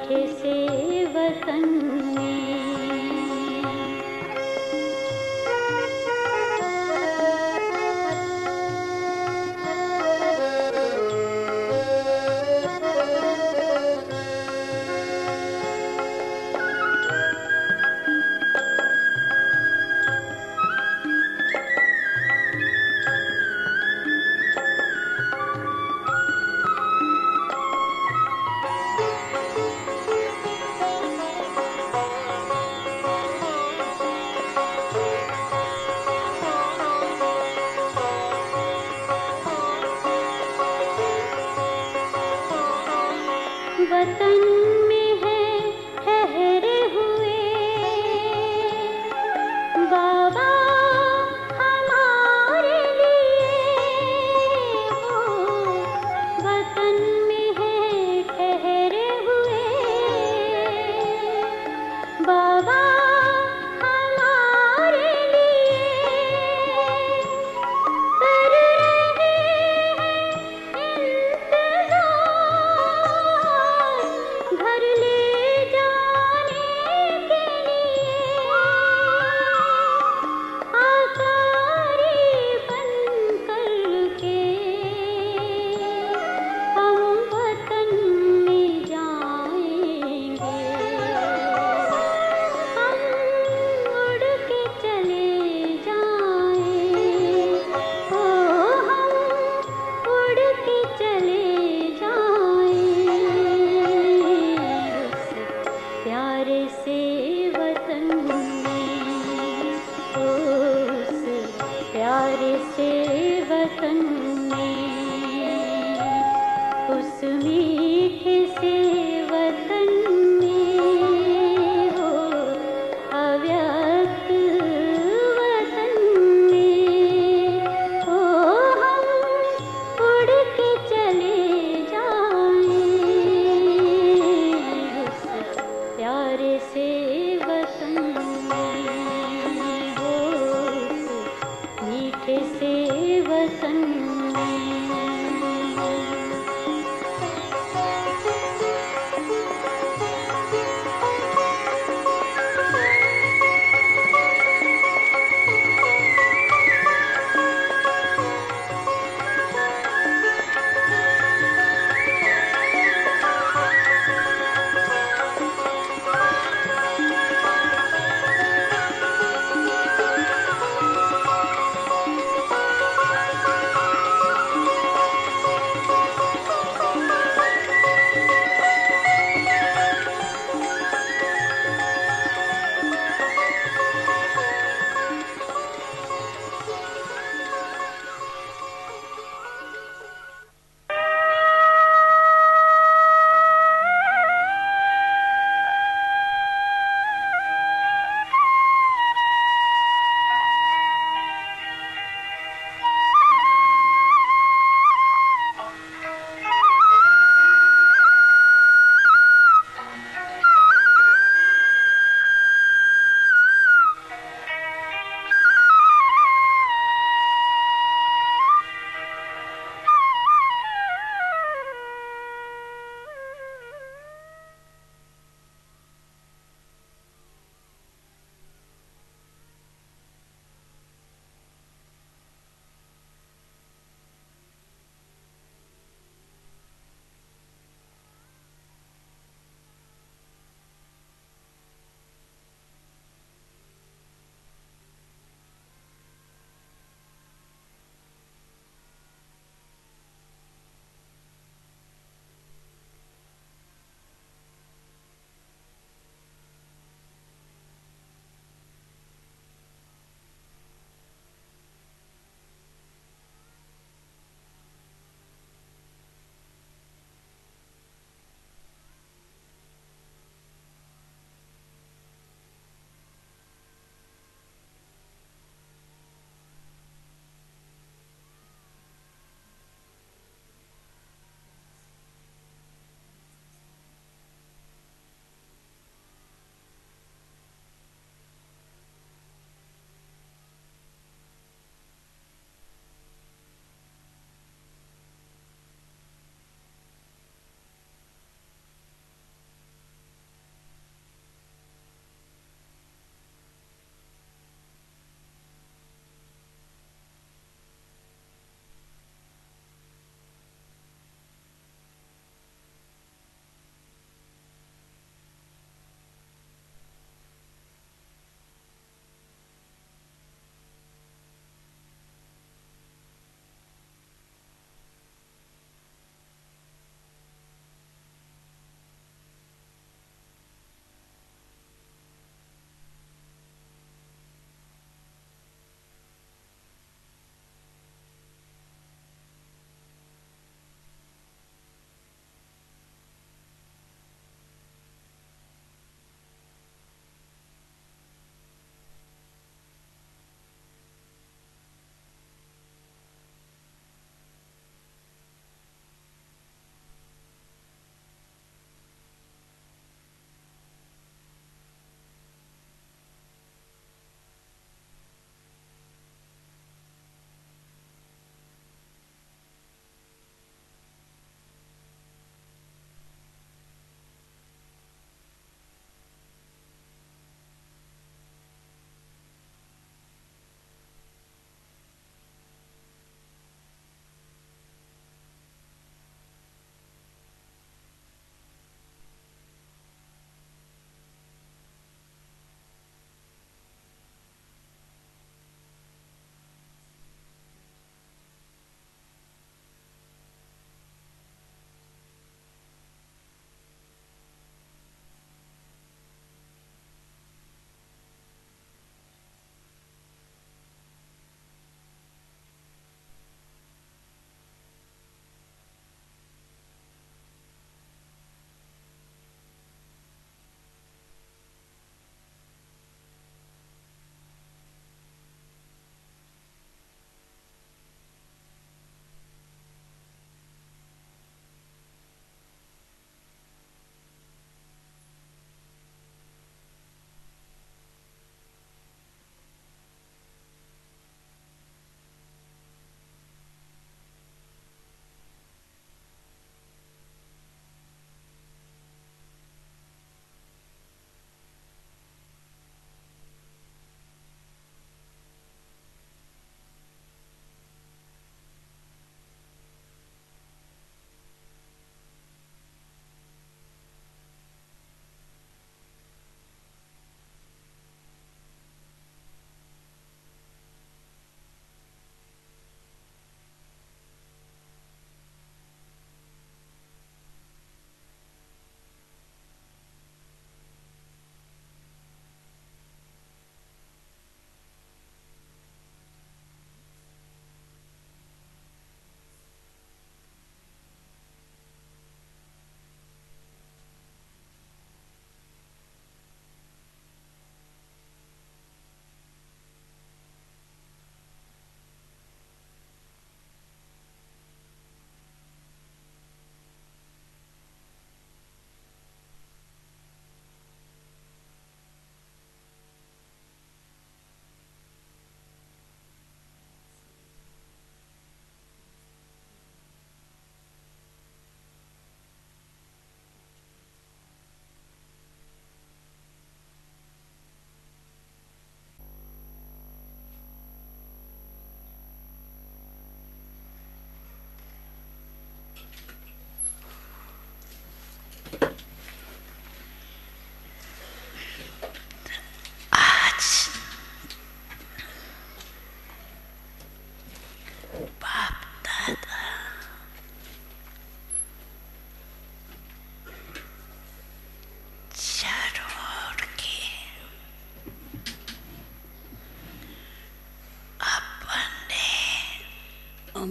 मीठे से वतन में।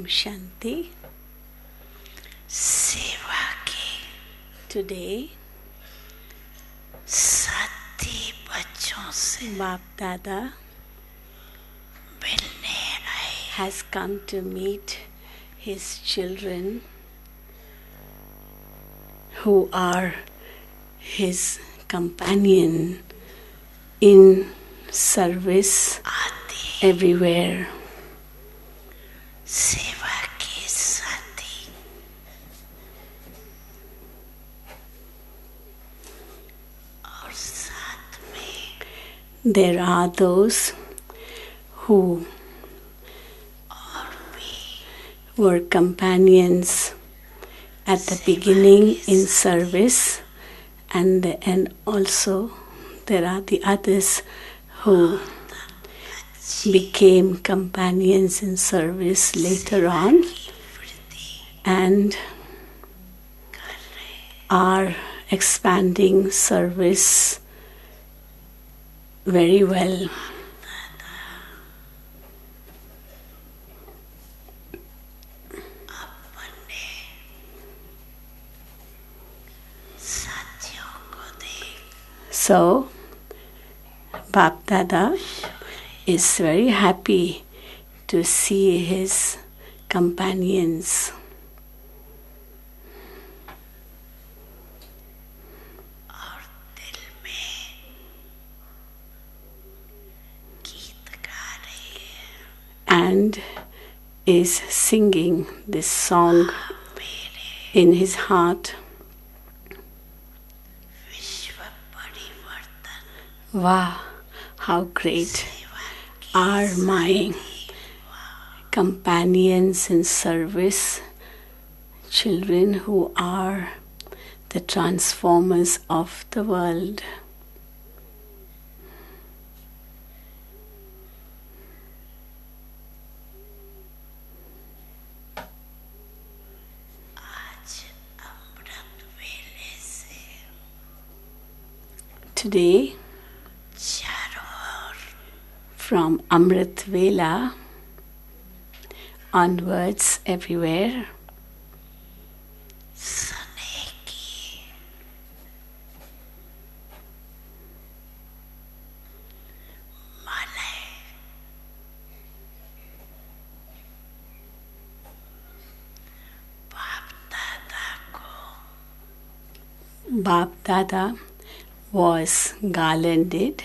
Shanti. सेवा के Today, साथी बच्चों से Bap Dada मिलने आए has come to meet his children who are his companion in service आदि everywhere. सेवा के साथी और साथ में There are those who और भी were companions at the beginning in service, and also there are the others who became companions in service later on and are expanding service very well. अपने साथियों को देख So, Bap Dada is very happy to see his companions. और दिल में गीत गा रही है And is singing this song in his heart. विश्व परिवर्तन Wow, how great are my companions in service, children who are the transformers of the world. आज अमृत वेले से Today, चारों ओर from Amrit Vela onwards everywhere, स्नेह की मालाएं बाप दादा को Bap Dada was garlanded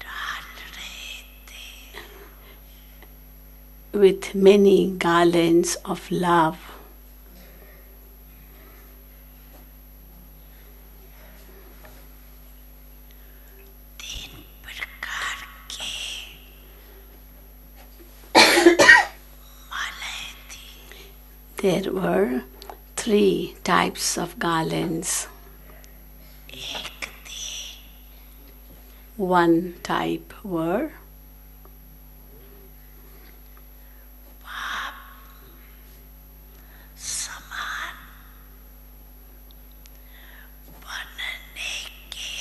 डाल रहे थे with many garlands of love. तीन प्रकार के मालाएं थी There were 3 types of garlands. एक थी One type were पाप समान बनने के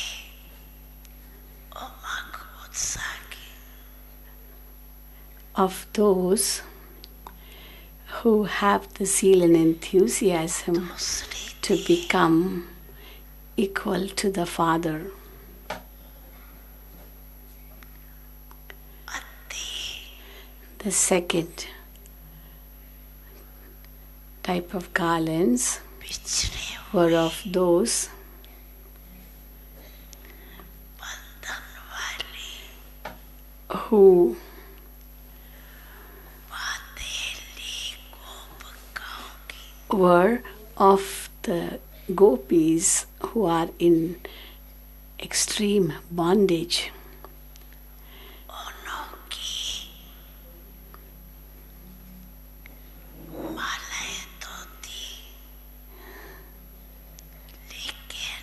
उमंग उत्साह की of those who have the zeal and enthusiasm दूसरी to become equal to the Father. अति The second type of garlands पिछड़े were of those बंधन वाली who बातें ली गोपिकाओं की were of the gopis who are in extreme bondage. उनों की मालाएं तो थी लेकिन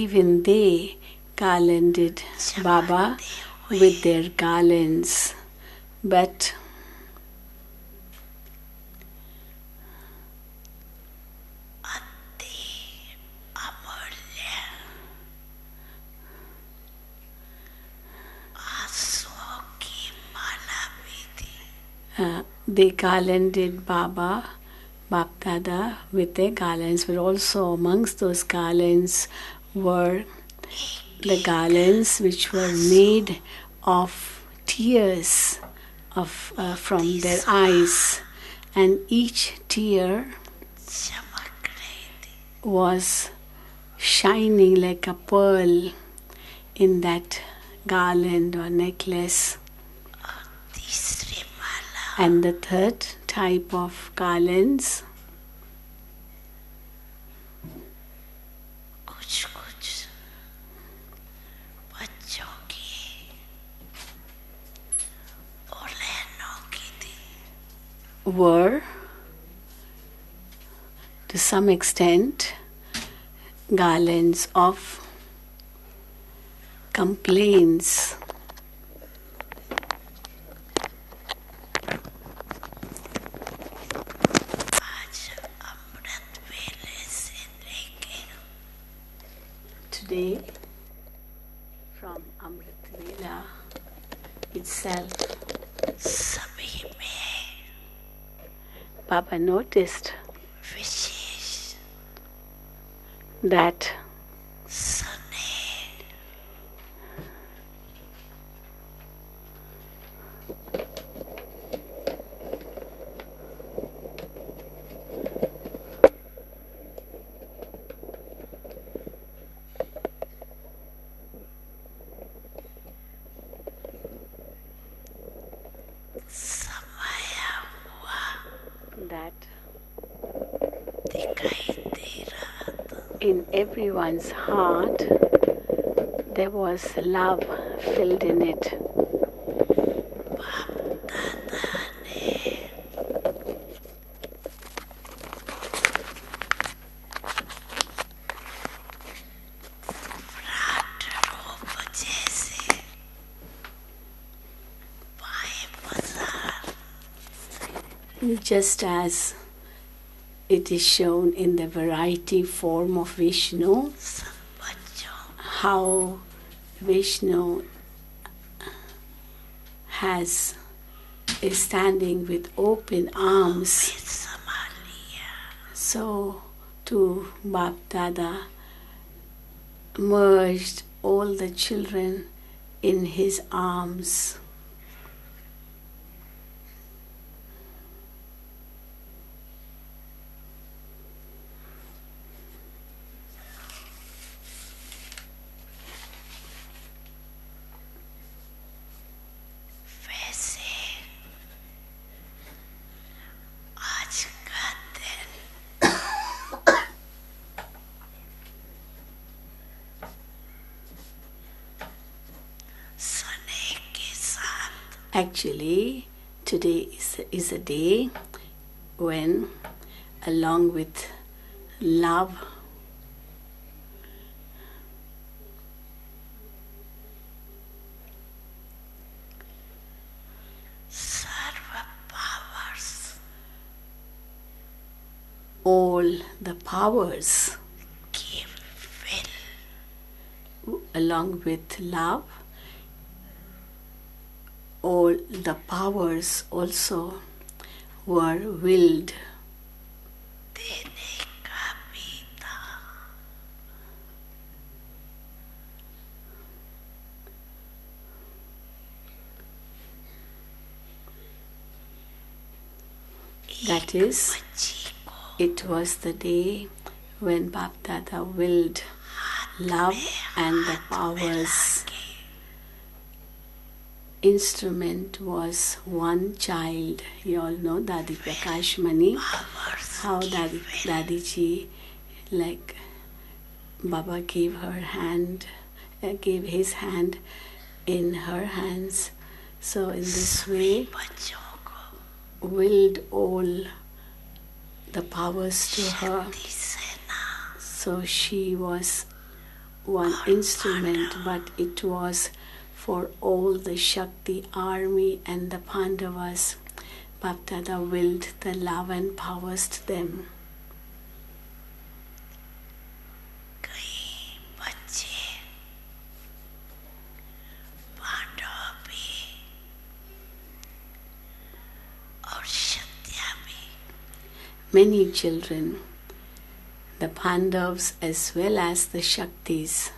Even they garlanded Baba with their garlands, but अति अमूल्य आंसुओं की they garlanded Bap Dada with their garlands, but also amongst those garlands were the garlands which were made of tears from their eyes, and each tear चमक रही थी was shining like a pearl in that garland or necklace. और तीसरी माला And the third type of garlands कुछ कुछ बच्चों की और लहनों की थी were, to some extent, garlands of complaints. आज अमृत वेले से लेके Today, from Amrit Vela itself, सभी में Baba noticed विशेष that स्नेह समाया हुआ that दिखाई दे रहा था in everyone's heart there was love filled in it. दादा ने विराट रूप जैसे बाएं बाजार Just as it is shown in the variety form of Vishnu, सब बच्चों how Vishnu is standing with open arms. में संभाल लिया So to Bap Dada merged all the children in his arms. वैसे आज का दिन स्नेह के साथ Actually, today is a day when, along with love, सर्व पावर्स all the powers, की विल along with love, all the powers also were willed. देने का भी था That is, बच्ची को it was the day when Bap Dada willed love and the powers. Instrument was one child. You all know Dadi Prakash Mani, how Dadi Ji, like Baba gave his hand in her hands. So in this way, बच्चों को willed all the powers to her. शक्ति सेना So she was one instrument, but it was for all the Shakti army and the Pandavas. Bap Dada willed the love and powers to them. कई बच्चे पांडव भी many children, the Pandavas as well as the Shaktis.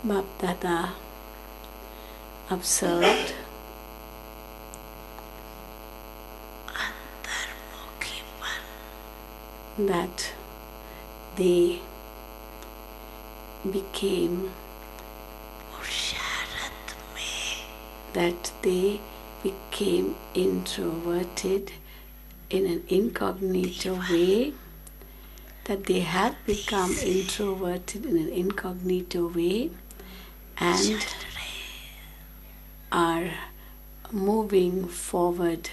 Bap Dada observed that they became introverted in an incognito way, that they have become introverted in an incognito way and are moving forward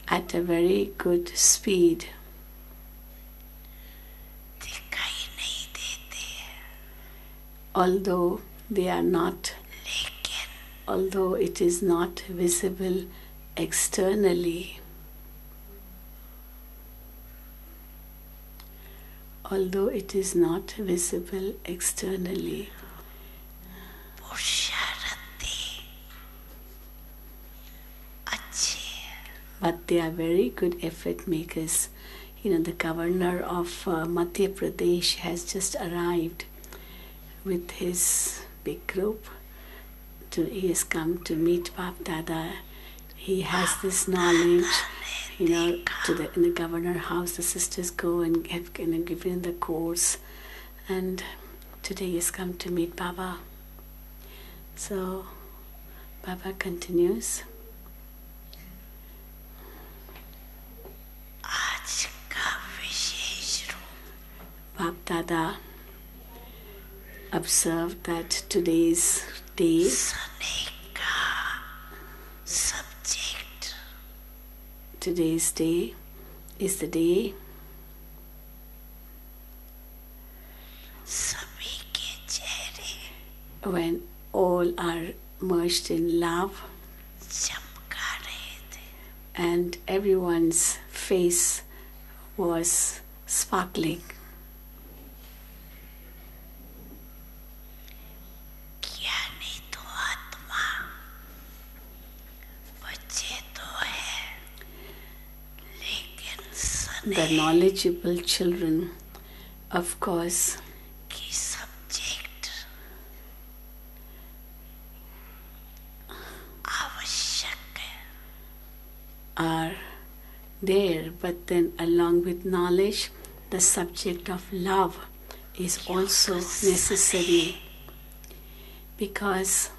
at a very good speed. Although it is not visible externally. Although it is not visible externally. But they are very good effort makers. The governor of Madhya Pradesh has just arrived with his big group. He has come to meet Bap Dada. He has this knowledge. In the governor house, the sisters go and give him the course. And today he has come to meet Baba. So Baba continues. Bap Dada observed that today's day is the day when all are merged in love and everyone's face was sparkling. The knowledgeable children, of course, are there, but then along with knowledge, the subject of love is also necessary, because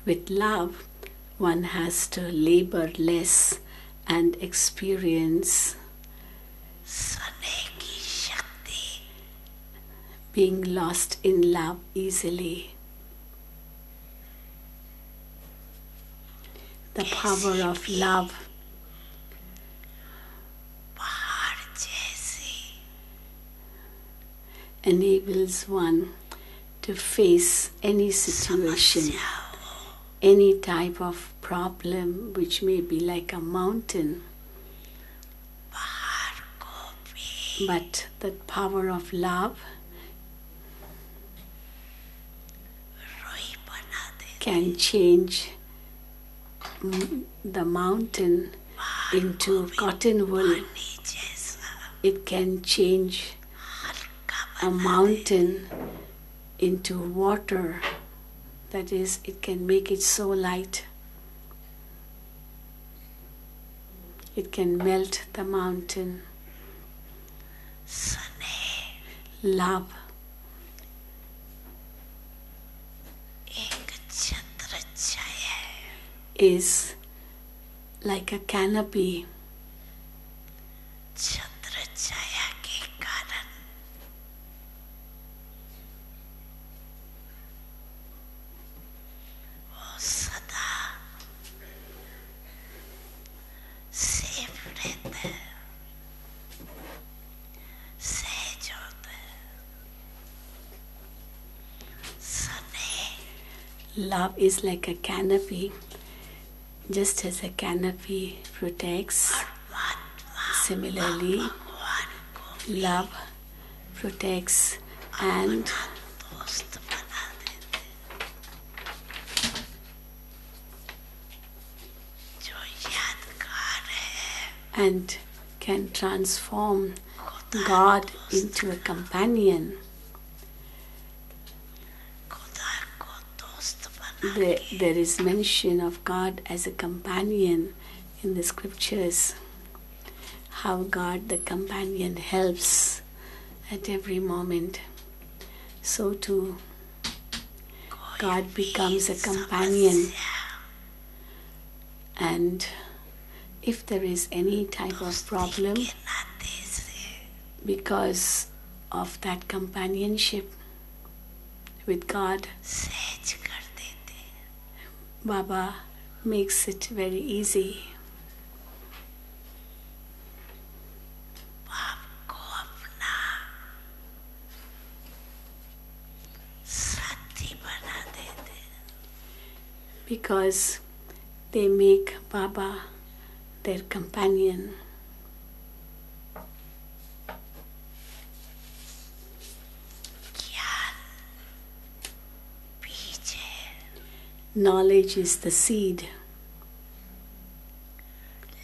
with love one has to labor less and experience being lost in love easily. The power of love enables one to face any situation, any type of problem which may be like a mountain. But the power of love can change the mountain into cotton wool. It can change a mountain into water. That is, it can make it so light. It can melt the mountain. Love is like a canopy. छत्र छाया के कारण वो सदा safe रहता है, सहज होता है। स्नेह Love is like a canopy. Just as a canopy protects, similarly, भगवान को love protects and दोस्त बना देते, जो यादगार है and can transform God into a companion. खुदा को दोस्त बना There is mention of God as a companion in the scriptures. How God, the companion, helps at every moment. So too, God becomes a companion. And if there is any type of problem, के नाते से because of that companionship with God, सहज कर देते, Baba makes it very easy. बाप को अपना साथी बना देते, Because they make Baba their companion. ज्ञान बीज है, Knowledge is the seed.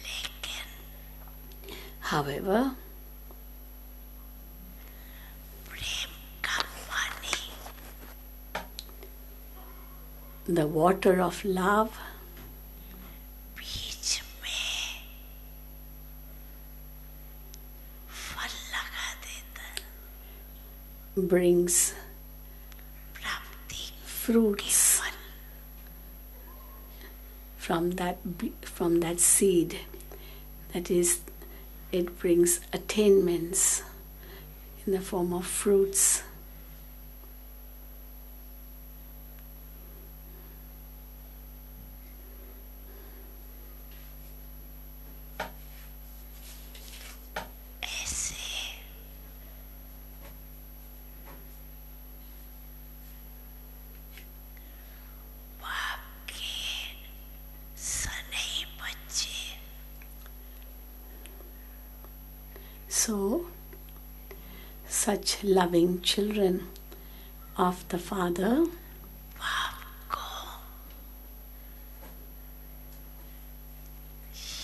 लेकिन However, प्रेम का पानी the water of love बीज में फल लगा देता है, brings प्राप्ति fruits फल from that seed. That is, it brings attainments in the form of fruits. ऐसे बाप के सनई बच्चे So, such loving children of the Father बाप को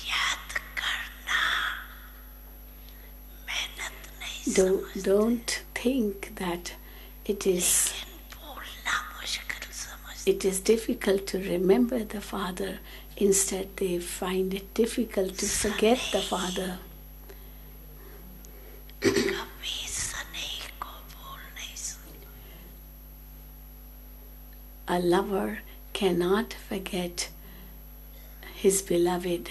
याद करना मेहनत नहीं समझते, don't think that it is लेकिन भूलना मुश्किल समझते, it is difficult to remember the Father. Instead, they find it difficult to forget the Father. कभी सनई को भूल नहीं सकते, A lover cannot forget his beloved.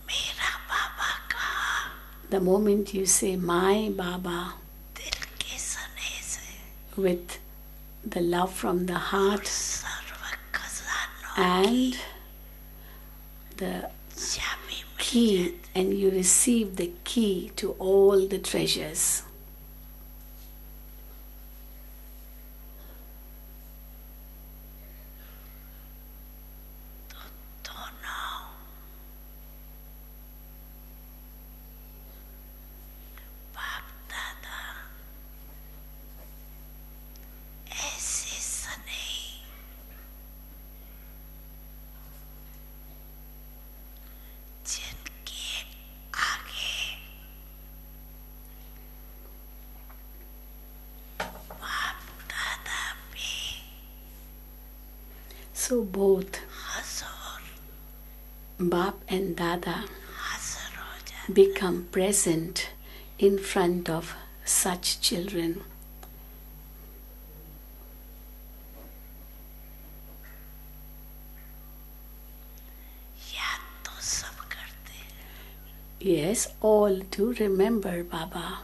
मेरा बाबा का The moment you say, my Baba, दिल के सने से with the love from the heart serve खजानों and the चाबी मिल key, and you receive the key to all the treasures. तो दोनों बाप दादा ऐसे सने जिनके आगे बाप दादा भी So both Hazur Bap and Dada हाजिर हो जाते, become present in front of such children. Yes, all to remember Baba.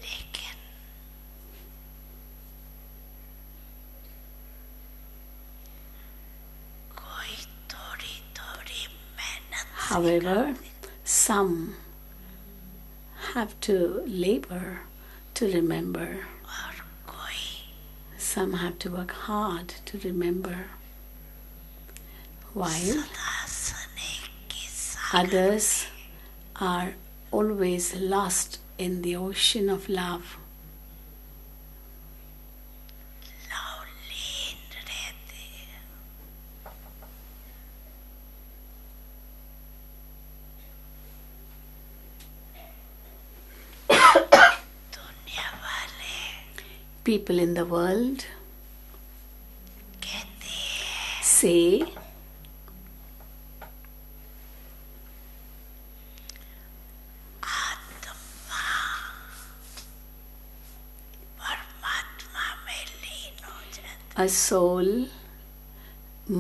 लेकिन कोई थोड़ी थोड़ी मेहनत However, some have to labor to remember. और कोई Some have to work hard to remember. While सदा स्नेह की सागर others are always lost in the ocean of love. Lovleen रहते हैं। दुनिया वाले People in the world कहते हैं say आत्मा परमात्मा में लीन हो जाता a soul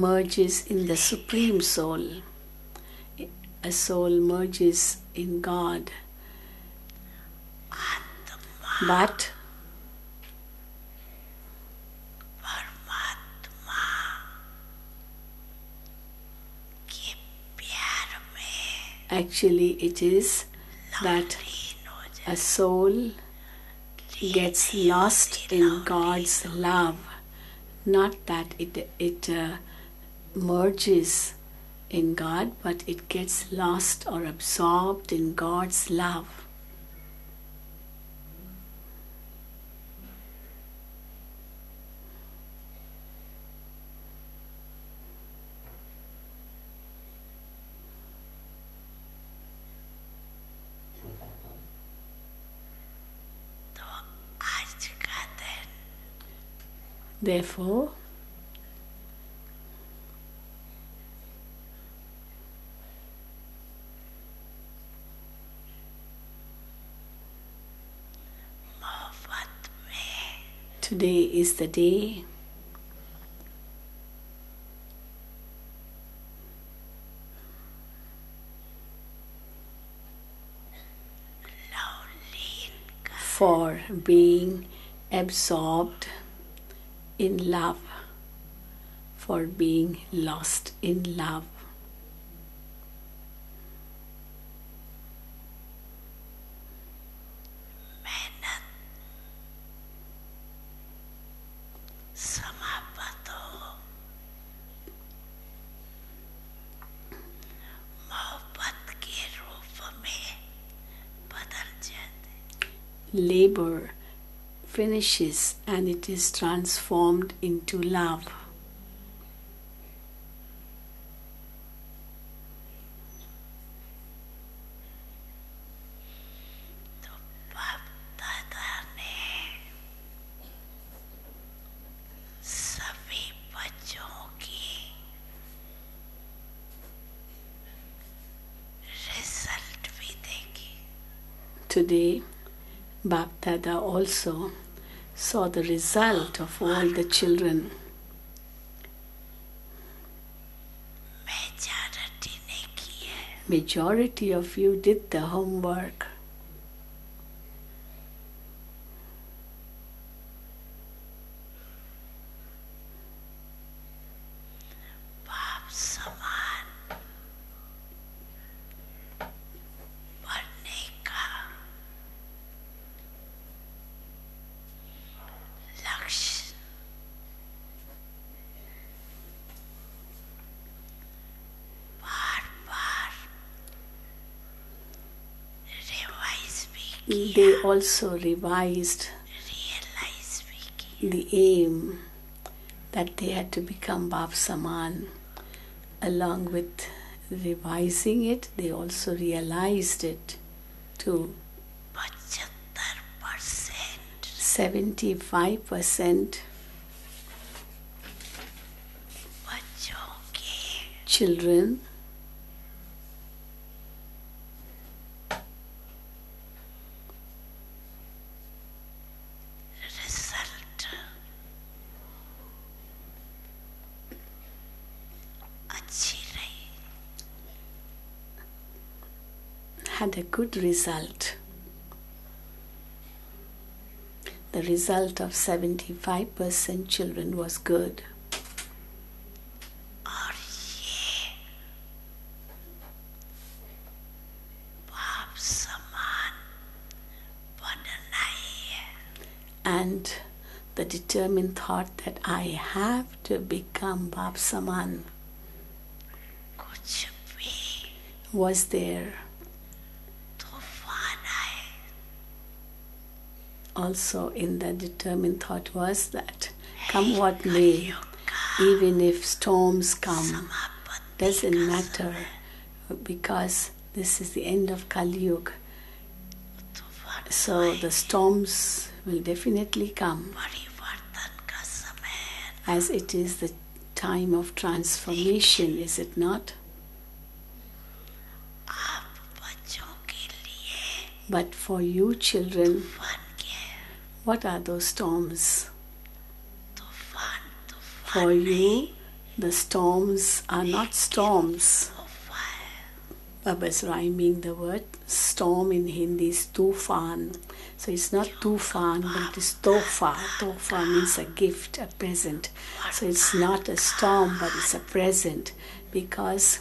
merges in the Supreme Soul. A soul merges in God. आत्मा But परमात्मा के प्यार में actually it is that लीन हो जाता a soul gets lost in God's love. Not that it merges in God, but it gets lost or absorbed in God's love. तो आज का दिन Therefore, मोहब्बत में today is the day Lovleen का for being absorbed in love, for being lost in love. मेहनत समाप्त हो मोहब्बत के रूप में बदल जाते Labor finishes and it is transformed into love. तो बाप दादा ने सभी बच्चों की रिजल्ट भी देखी Today, Bap Dada also saw the result of all the children. Majority ने की है Majority of you did the homework. बाप समान बनने का लक्ष्य बार बार रिवाइज भी They also revised रियलाइज भी की the aim that they had to become Bap Saman. Along with revising it, they also realized it too. 75% 75% बच्चों के children result had a good result. The result of 75% children was good. और ये बाप समान बनना ही है. And the determined thought that I have to become Bap Saman कुछ भी was there. तूफान आए, Also in the determined thought was that come what may, even if storms come, समापत्ति doesn't matter, because this is the end of Kali Yuga. तूफान So the storms will definitely come, परिवर्तन का समय है. as it is the time of transformation, is it not? आप बच्चों के लिए But for you children, तूफान के what are those storms? तूफान For you, the storms are not storms. Baba's rhyming the word storm in Hindi is tufan. So it's not tufan, but it is tofa. Tofa means a gift, a present. So it's not a storm, but it's a present, because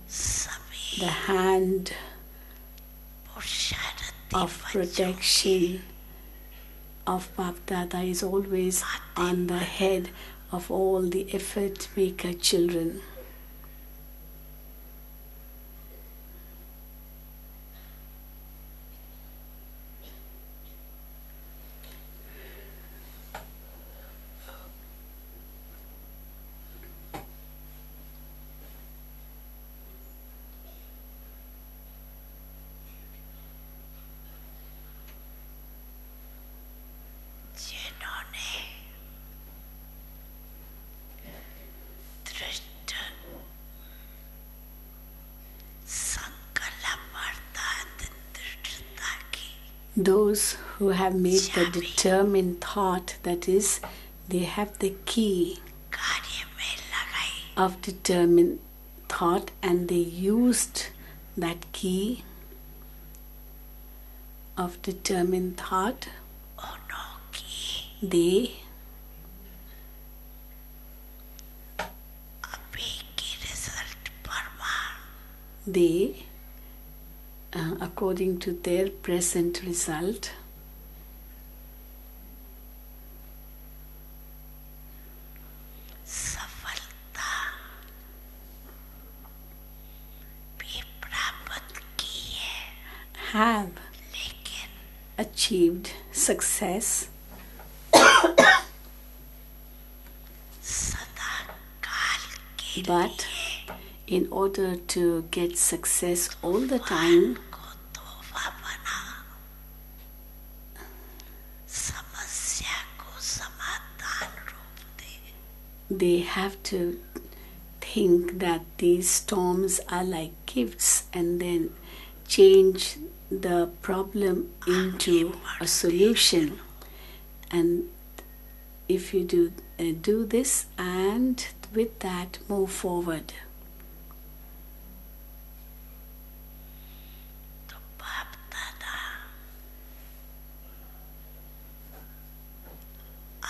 सभी the hand पुरुषार्थी of protection of Bap Dada is always on the head of all the effort maker children. जिन्होंने दृष्ट संकल्प अर्थात दृढ़ता की Those who have made the determined thought, that is, they have the key कार्य में लगाई, of determined thought, and they used that key of determined thought. उन्हों की They अभी की रिजल्ट प्रमाण they according to their present result, सफलता भी प्राप्त की है, have लेकिन achieved success, सदा काल के but in order to get success all the time, को तोहफा बना, समस्या को समाधान रूप दे. they have to think that these storms are like gifts and then change the problem into a solution. And if you do this, and with that move forward. तो बाप दादा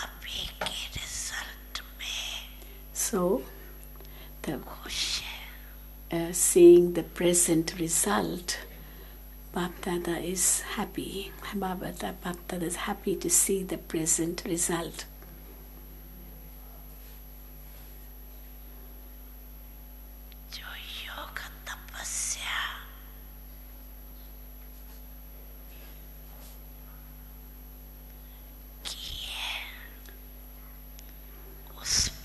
अभी के रिजल्ट में So the खुश है. seeing the present result, Bap Dada is happy. Bap Dada is happy to see the present result. जो योग तपस्या की है उसमें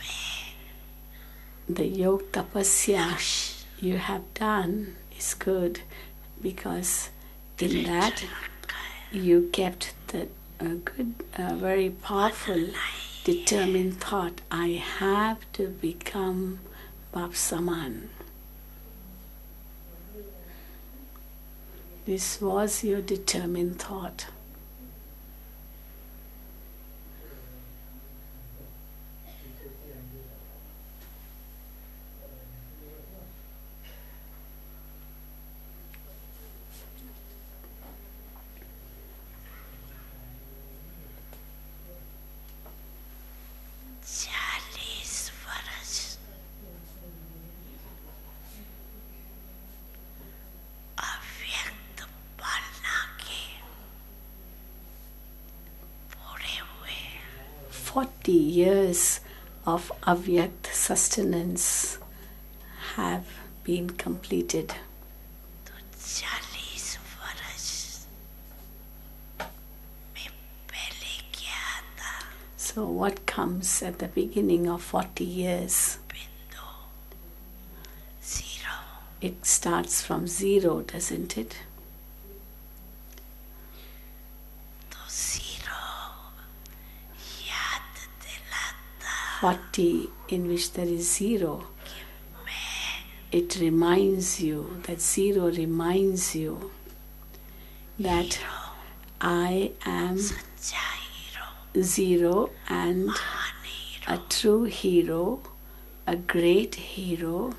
The yoga tapasya you have done is good, because in that you kept the good, very powerful, determined thought, I have to become Bap Saman. This was your determined thought. 40 years of Avyakt sustenance have been completed. तो 40 वर्ष में पहले क्या था? So what comes at the beginning of 40 years? बिंदु, 0. It starts from 0, doesn't it? तो 0 याद दिलाता 40 in which there is 0. It reminds you, that 0 reminds you that I am सच्चा हीरो, 0 and महान hero, a true hero, a great hero.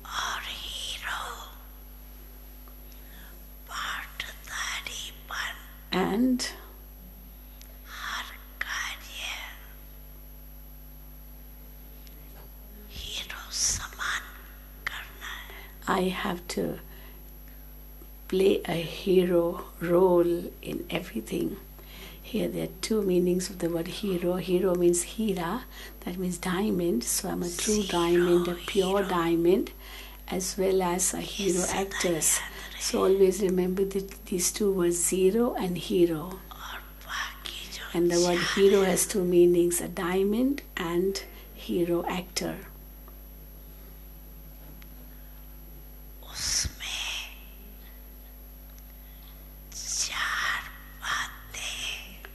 और hero पाठधारीपन And हर कार्य hero समान करना है. I have to play a hero role in everything. Here there are two meanings of the word hero. Hero means hira, that means diamond. So I'm a true diamond, a pure diamond, as well as a hero actress. So always remember that these two words, 0 and hero. और बाकी जो And the word hero has two meanings, a diamond and hero actor. उसमें 4 बातें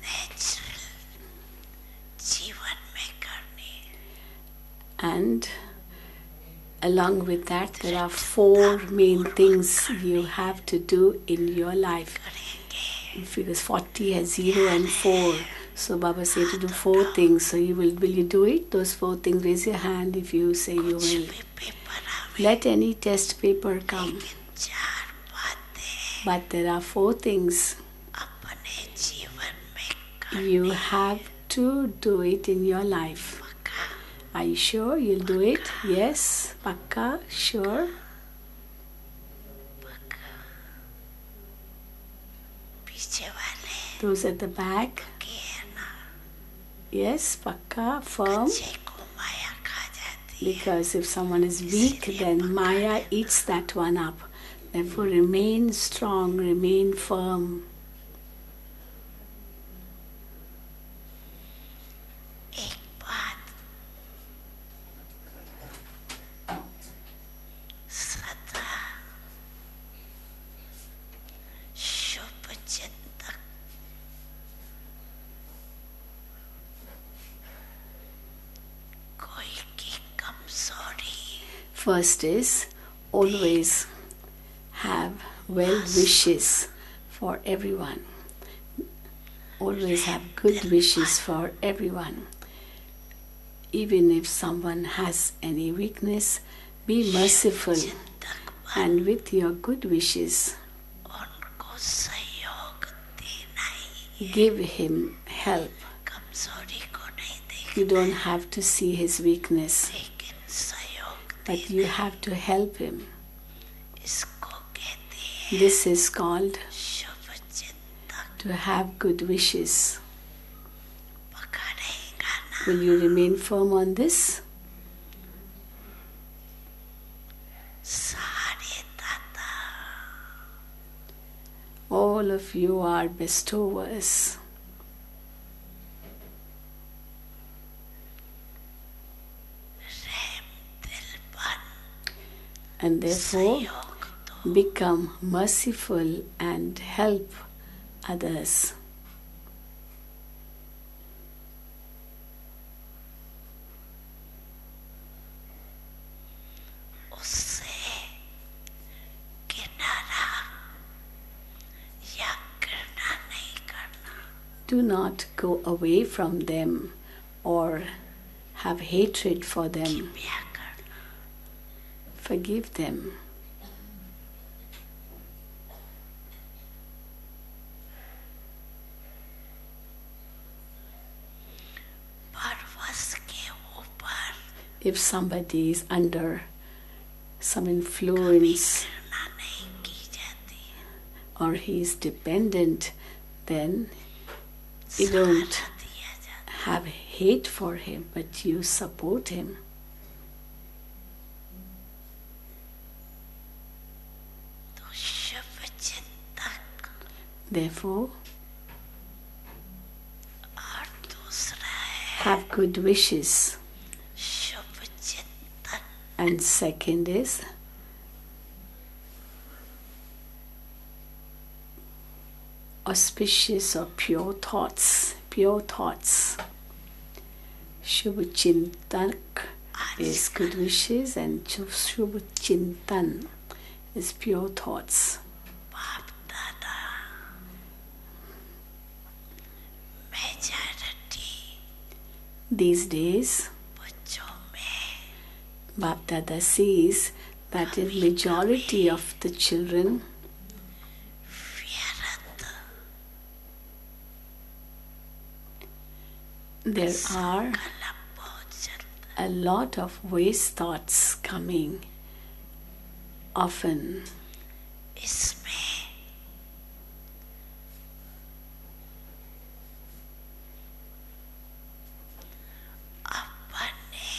natural जीवन में करनी है. And along with that, there are 4 main things you have to do in your life. Because 40 has 0 and 4. So Baba said to do 4 things. So will you do it? Those 4 things, raise your hand if you say you will. Paper आवे, Let any test paper come. 4 बातें But there are 4 things. अपने जीवन में कर. You have to do it in your life. Are you sure you'll do it? Yes? Pakka? Sure? पीछे वाले Those at the back? के है ना, Yes? Pakka? Firm? बच्चे को माया खा जाती है. Because if someone is weak, then Maya eats that one up. Therefore, remain strong, remain firm. एक बात सदा शुभ चिंतक कोई की कमजोरी First is always have well wishes for everyone. Always have good wishes for everyone. Even if someone has any weakness, be merciful and with your good wishes, उनको सहयोग देना ही. give him help. कमजोरी को नहीं देख, You don't have to see his weakness, लेकिन सहयोग but you have to help him. इसको कहते हैं This is called शुभ चिंतक. to have good wishes. पका रहेगा ना. Will you remain firm on this? सारे दाता All of you are bestowers. रहम दिलपन And therefore, सहयोग दो. become merciful and help others. उससे किनारा या घृणा नहीं करना. Do not go away from them or have hatred for them. क्या करना. Forgive them. पर्वत के ऊपर if somebody is under some influence प्रेरणा नहीं की जाती है, or he is dependent, then you don't सहारा दिया जाता have hate for him, but you support him. तो शुभ चिंतक Therefore, और दूसरा है have good wishes. शुभ चिंतन, And second is auspicious or pure thoughts. Pure thoughts. Shubh Chintak is good wishes, and Shubh Chintan is pure thoughts. बाप दादा majority These days, बच्चों में Bap Dada sees that in majority of the children, व्यर्थ there are कलप बहुत चलता a lot of waste thoughts coming often. है। इसमें अपने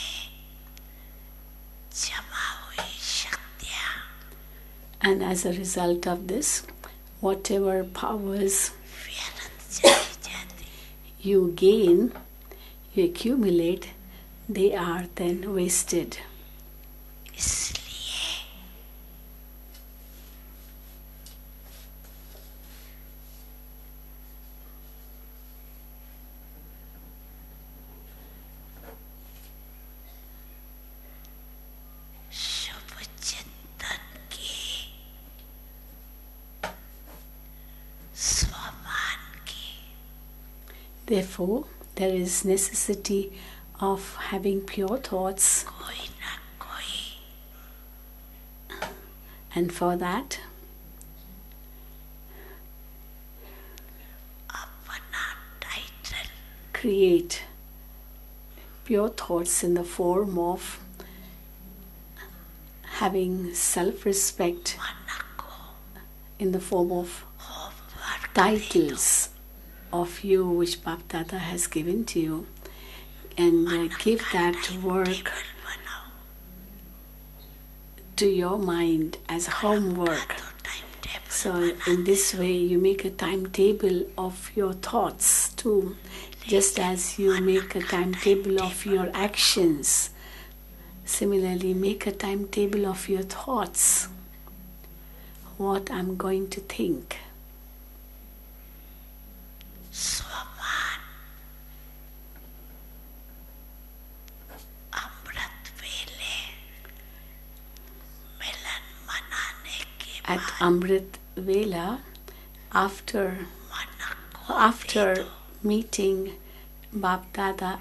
जमा हुई शक्तियाँ And as a result of this, whatever powers व्यर्थ चली जाती है। you gain, you accumulate, they are then wasted. इसलिए शुभ चिंतन की स्वमान की Therefore, there is necessity of having pure thoughts, कोई ना कोई and for that, अपना title create pure thoughts in the form of having self-respect, मन को in the form of homework titles of you which Bap Dada has given to you, and give that work बनाओ to your mind as homework. तो time table So in this way you make a timetable of your thoughts too, just as you make a timetable of your actions. Similarly, make a timetable of your thoughts. What I'm going to think. स्वमान अमृत वेले मिलन मनाने के At बाद Amrit Vela, after मन को meeting Bap Dada,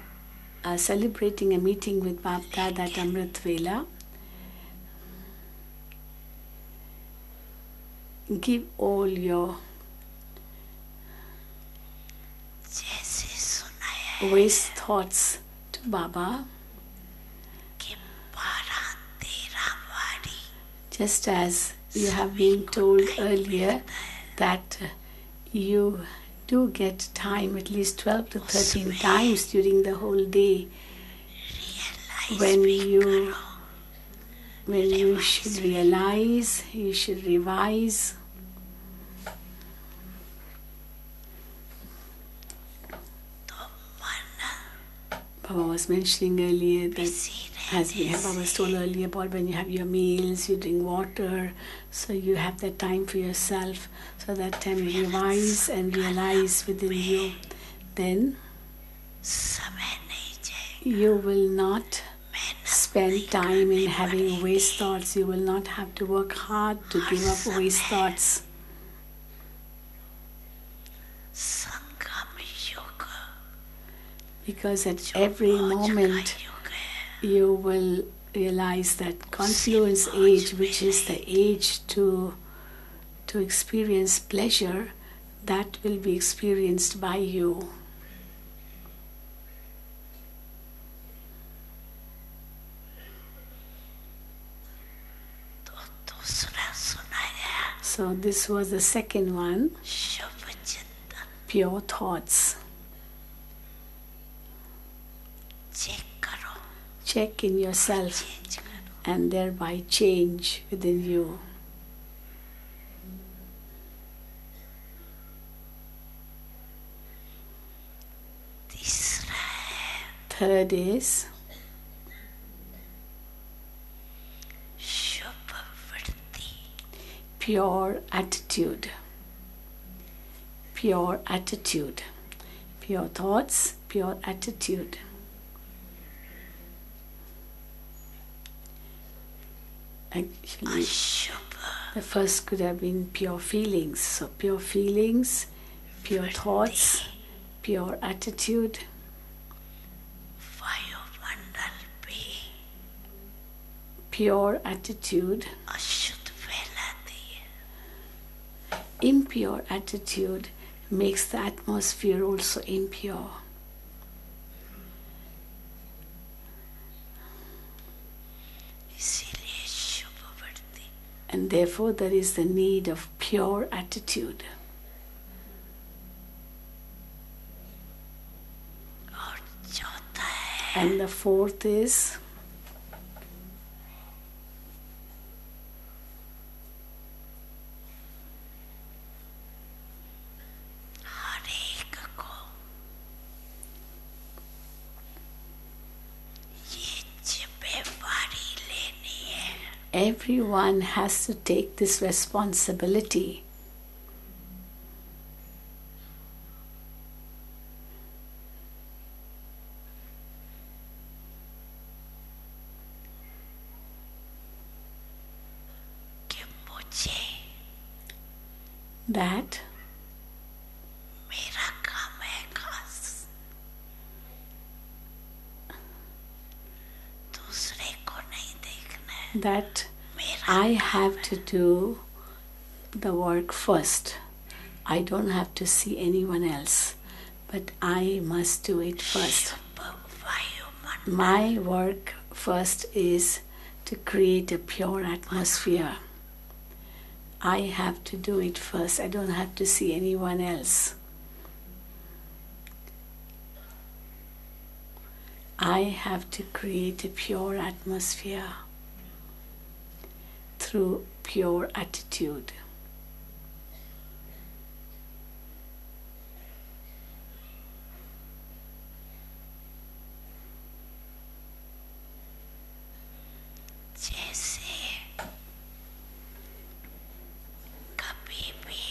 celebrating a meeting with Bap Dada at Amrit Vela, give all your जैसे सुनाया waste thoughts to Baba, कि 12-13 वारी just as you have been told earlier that you do get time at least 12 to 13 times during the whole day realise when you should realize, you should revise. तो मन Baba was mentioning earlier that busy as we have Baba was told earlier about when you have your meals, you drink water, so you have that time for yourself, so that time you revise and realize within you. Then समय नहीं जाएगा, you will not मेहनत spend time in having waste thoughts. You will not have to work hard to give up waste thoughts. संगम युग Because at every moment युग है, you will realize that confluence age, which is the age to experience pleasure, that will be experienced by you. 12 So this was the second one, शुभ चिंतन pure thoughts. Check करो, Check in yourself change करो. and thereby change within you. तीसरा है Third is शुभ वृत्ति. pure attitude. Pure attitude. Pure thoughts, pure attitude. Actually, अशुभ the first could have been pure feelings. So pure feelings, pure thoughts, pure attitude, वायुमंडल पे pure attitude, अशुद्ध फैलाती है. impure attitude makes the atmosphere also impure. इसीलिए शुभ वृत्ति. And therefore there is the need of pure attitude. और चौथा है And the fourth is हर एक को ये जिम्मेवारी लेनी है. everyone has to take this responsibility. कि मुझे That मेरा काम है खास, दूसरे को नहीं देखना है. that मेरा I have to do the work first. I don't have to see anyone else, but I must do it first. शुभ वायुमंडल My work first is to create a pure atmosphere. I have to do it first. I don't have to see anyone else. I have to create a pure atmosphere through pure attitude. जैसे कभी भी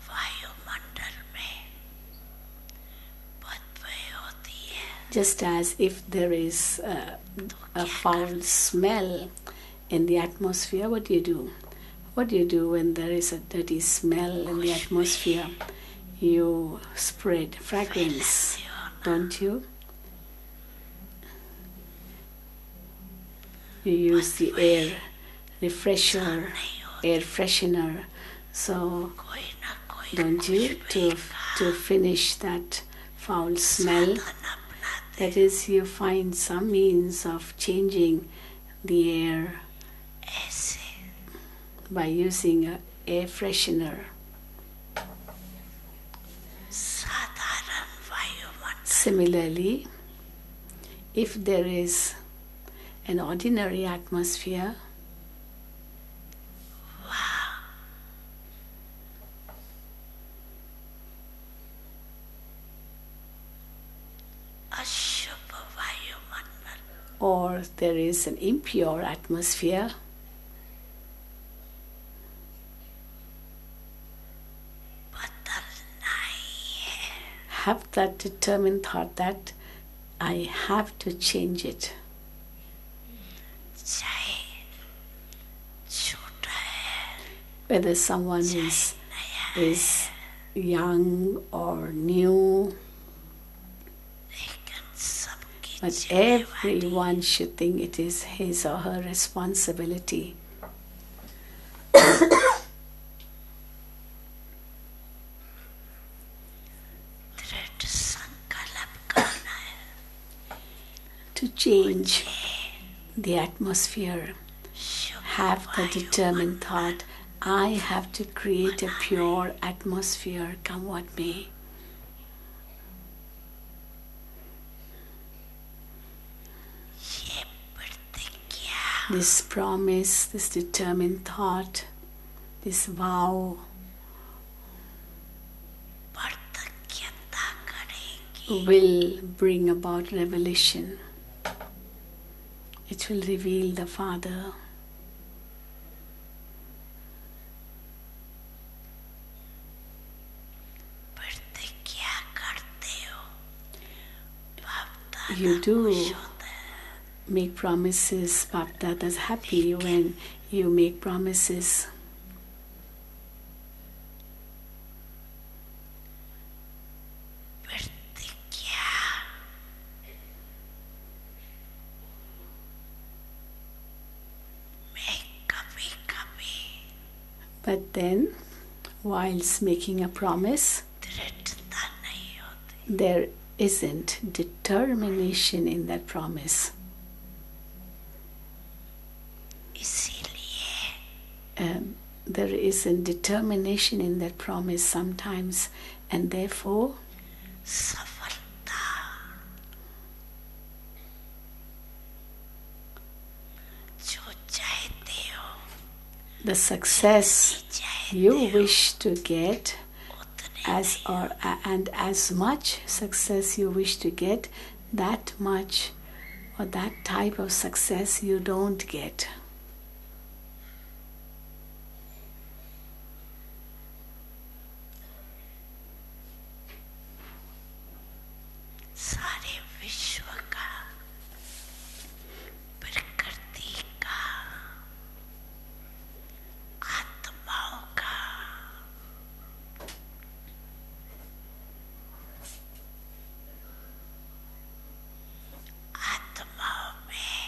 वायुमंडल में बदबू होती है Just as if there is a foul smell in the atmosphere, what do you do? What do you do when there is a dirty smell in the atmosphere? You spread fragrance, don't you? You use the air refresher, air freshener. So कोई ना कोई don't you to finish that foul smell? साधन अपनाते That is, you find some means of changing the air ऐसे by using a air freshener. साधारण वायुमंडल Similarly, if there is an ordinary atmosphere, अशुभ वायुमंडल or there is an impure atmosphere, बदलना ही है. have that determined thought that I have to change it. चाहे छोटा है Whether someone is young or new, लेकिन सबकी but जिम्मेवारी everyone should think it is his or her responsibility. दृढ़ संकल्प करना है. To change the atmosphere, Shubh have the determined thought, I have to create a pure atmosphere, come what may. ये प्रतिज्ञा This promise, this determined thought, this vow प्रतिज्ञता करेगी will bring about revelation. It will reveal the Father. प्रतिज्ञा करते हो बाप You दादा do खुश होते हैं make promises. Bap Dada's happy when you make promises. प्रतिज्ञा मैं कभी कभी But then, whilst making a promise, दृढ़ता नहीं होती there isn't determination in that promise. इसीलिए There isn't determination in that promise sometimes, and therefore सफलता जो चाहते हो the success you wish to get, उतने and as much success you wish to get, that much or that type of success you don't get. सारे विश्व का प्रकृति का आत्माओं का आत्माओं में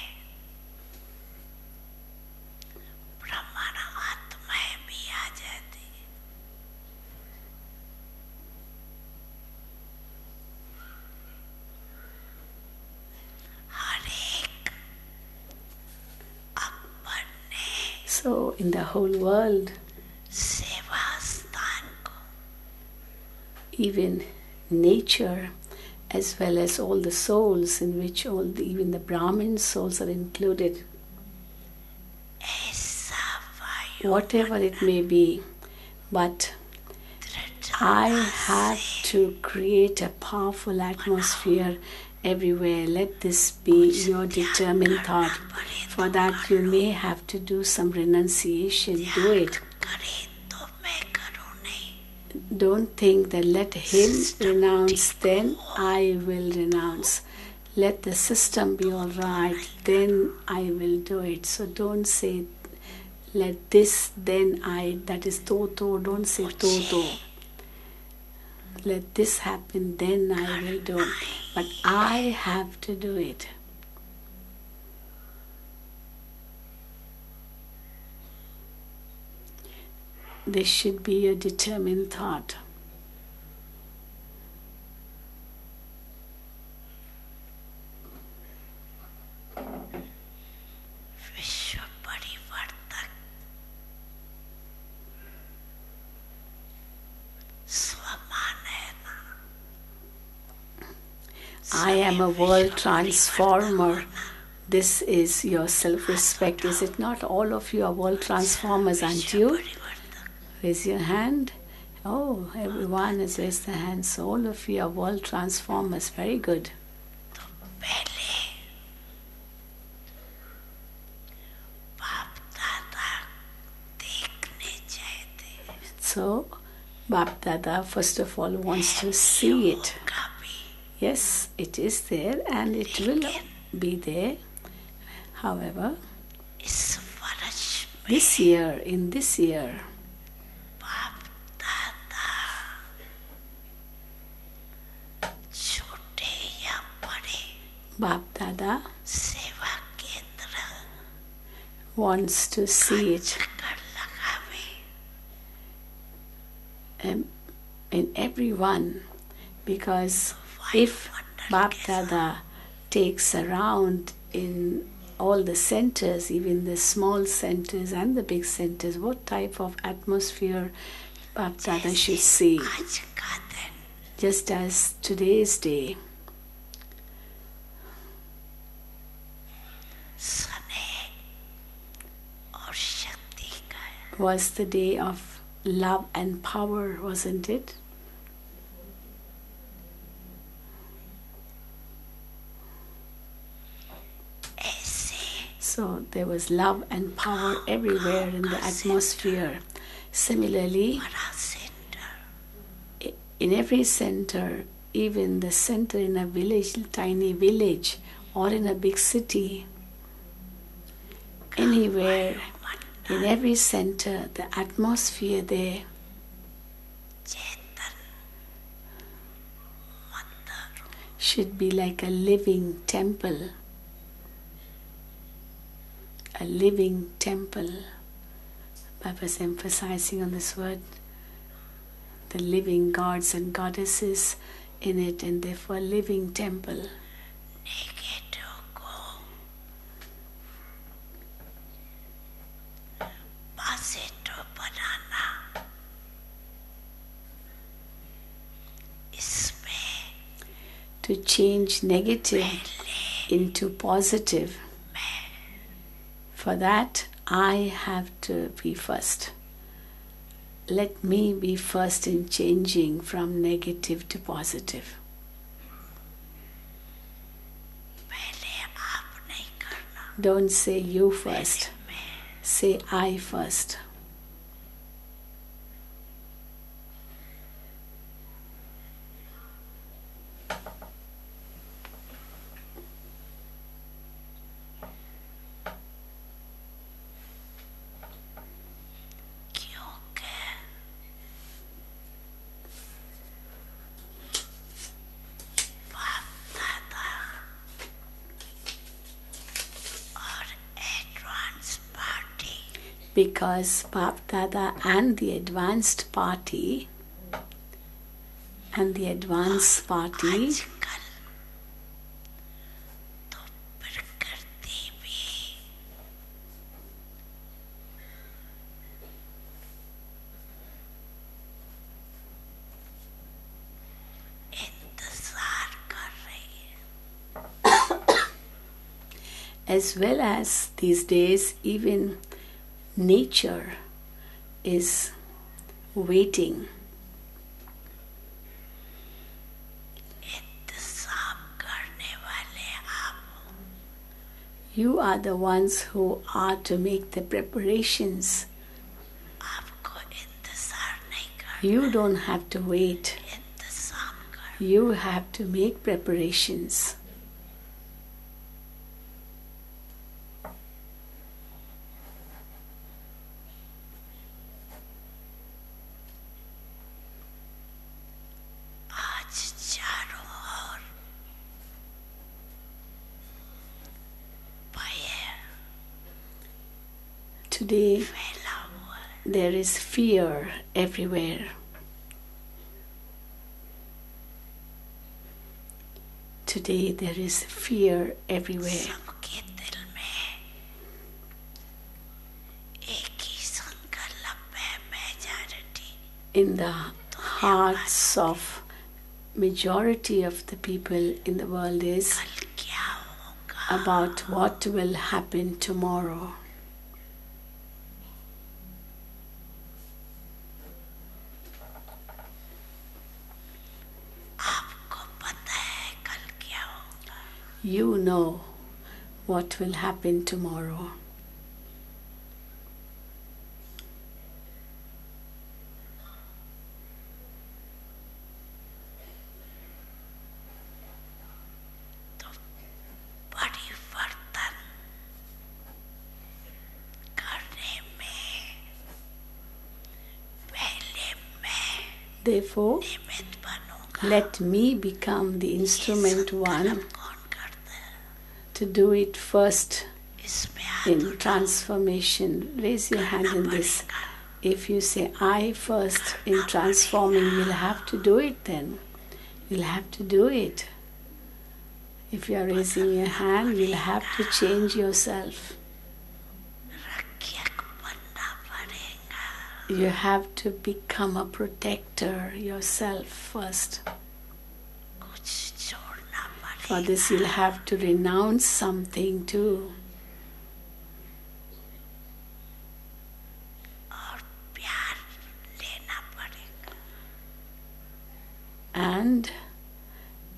ब्रह्मांड आत्माएं भी आ जाती हर एक अपने So, in the whole world, सेवा स्थान को even nature, as well as all the souls, in which even the Brahmin souls are included, ऐसा वायु whatever it may be, but I have to create a powerful atmosphere everywhere. Let this be your determined thought. For that, you may have to do some renunciation. Do it. करे तो मैं करूं नहीं Don't think that let him renounce, then I will renounce. Let the system be all right, then I will do it. So don't say, let this, then I, that is toto. Don't say toto. Let this happen, then I will do it. But I have to do it. This should be a determined thought. विश्व परिवर्तक स्वमान है ना I am a world transformer. This is your self-respect. Is it not? All of you are world transformers, aren't you? परिवर्तक Raise your hand. Oh, everyone has raised their hands. So all of you are world transformers. Very good. तो पहले बाप दादा देखने चाहते So, Bap Dada first of all wants to see it. का भी Yes, it is there and it will be there. However, इस वर्ष में this year, in this year, बाप दादा छोटे या बड़े Bap Dada सेवा केंद्र wants to see it कर लगावे in everyone, because if Bap Dada takes around in all the centers, even the small centers and the big centers, what type of atmosphere Baptada should see. आज का दिन Just as today's day स्नेह और शक्ति का है, was the day of love and power, wasn't it? ऐसे So there was love and power everywhere in the atmosphere. Similarly, बड़ा centre in every center, even the center in a village, tiny village, or in a big city, anywhere, in every center, the atmosphere there चेतन मंदिर should be like a living temple. A living temple. Baba's emphasizing on this word, the living gods and goddesses in it, and therefore a living temple. Negative को positive बनाना, इसमें To change negative into positive. For that, I have to be first. Let me be first in changing from negative to positive. पहले आप नहीं करना, Don't say you first. Say I first. क्योंकि बाप दादा और advance party Because Bap Dada and the advanced party आजकल तो प्रकृति भी इंतजार कर रही है, as well as these days, even nature is waiting. इंतजाम करने वाले आप You are the ones who are to make the preparations. आपको इंतजार नहीं कर, You don't have to wait. इंतजाम कर, You have to make preparations. आज चारों ओर भय Today, फैला हुआ है, there is fear everywhere. Today, there is fear everywhere. सबके दिल में एक ही संकल्प है, majority In the hearts of majority of the people in the world is कल क्या होगा, about what will happen tomorrow. आपको पता है कल क्या होगा, You know what will happen tomorrow. तो परिवर्तन करने में पहले मैं Therefore, निमित्त बनूंगा, let me become the instrument one कौन करता है, to do it first इसमें in transformation. Raise your hand in this. If you say I first in transforming, you'll have to do it then. You'll have to do it. If you are raising your hand, you'll have to change yourself. रक्षक बनना पड़ेगा. You have to become a protector yourself first. कुछ छोड़ना For पड़ेगा. this, you'll have to renounce something too. और प्यार लेना पड़ेगा. And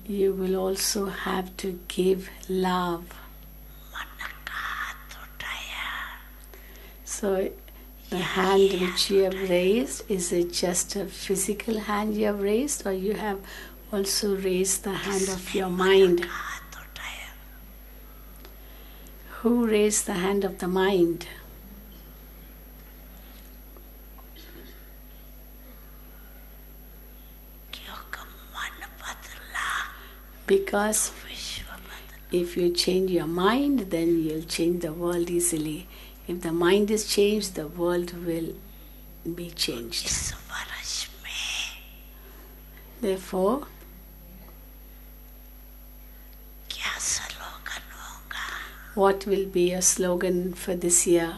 you will also have to give love. मन का हाथ उठाया. So the hand which you have raised, is it just a physical hand you have raised, or you have also raised the hand of your mind? हाथ उठाया. Who raised the hand of the mind? क्योंकि मन बदला Because विश्व बदला. if you change your mind, then you'll change the world easily. If the mind is changed, the world will be changed. इस वर्ष में Therefore, क्या स्लोगन होगा? what will be your slogan for this year?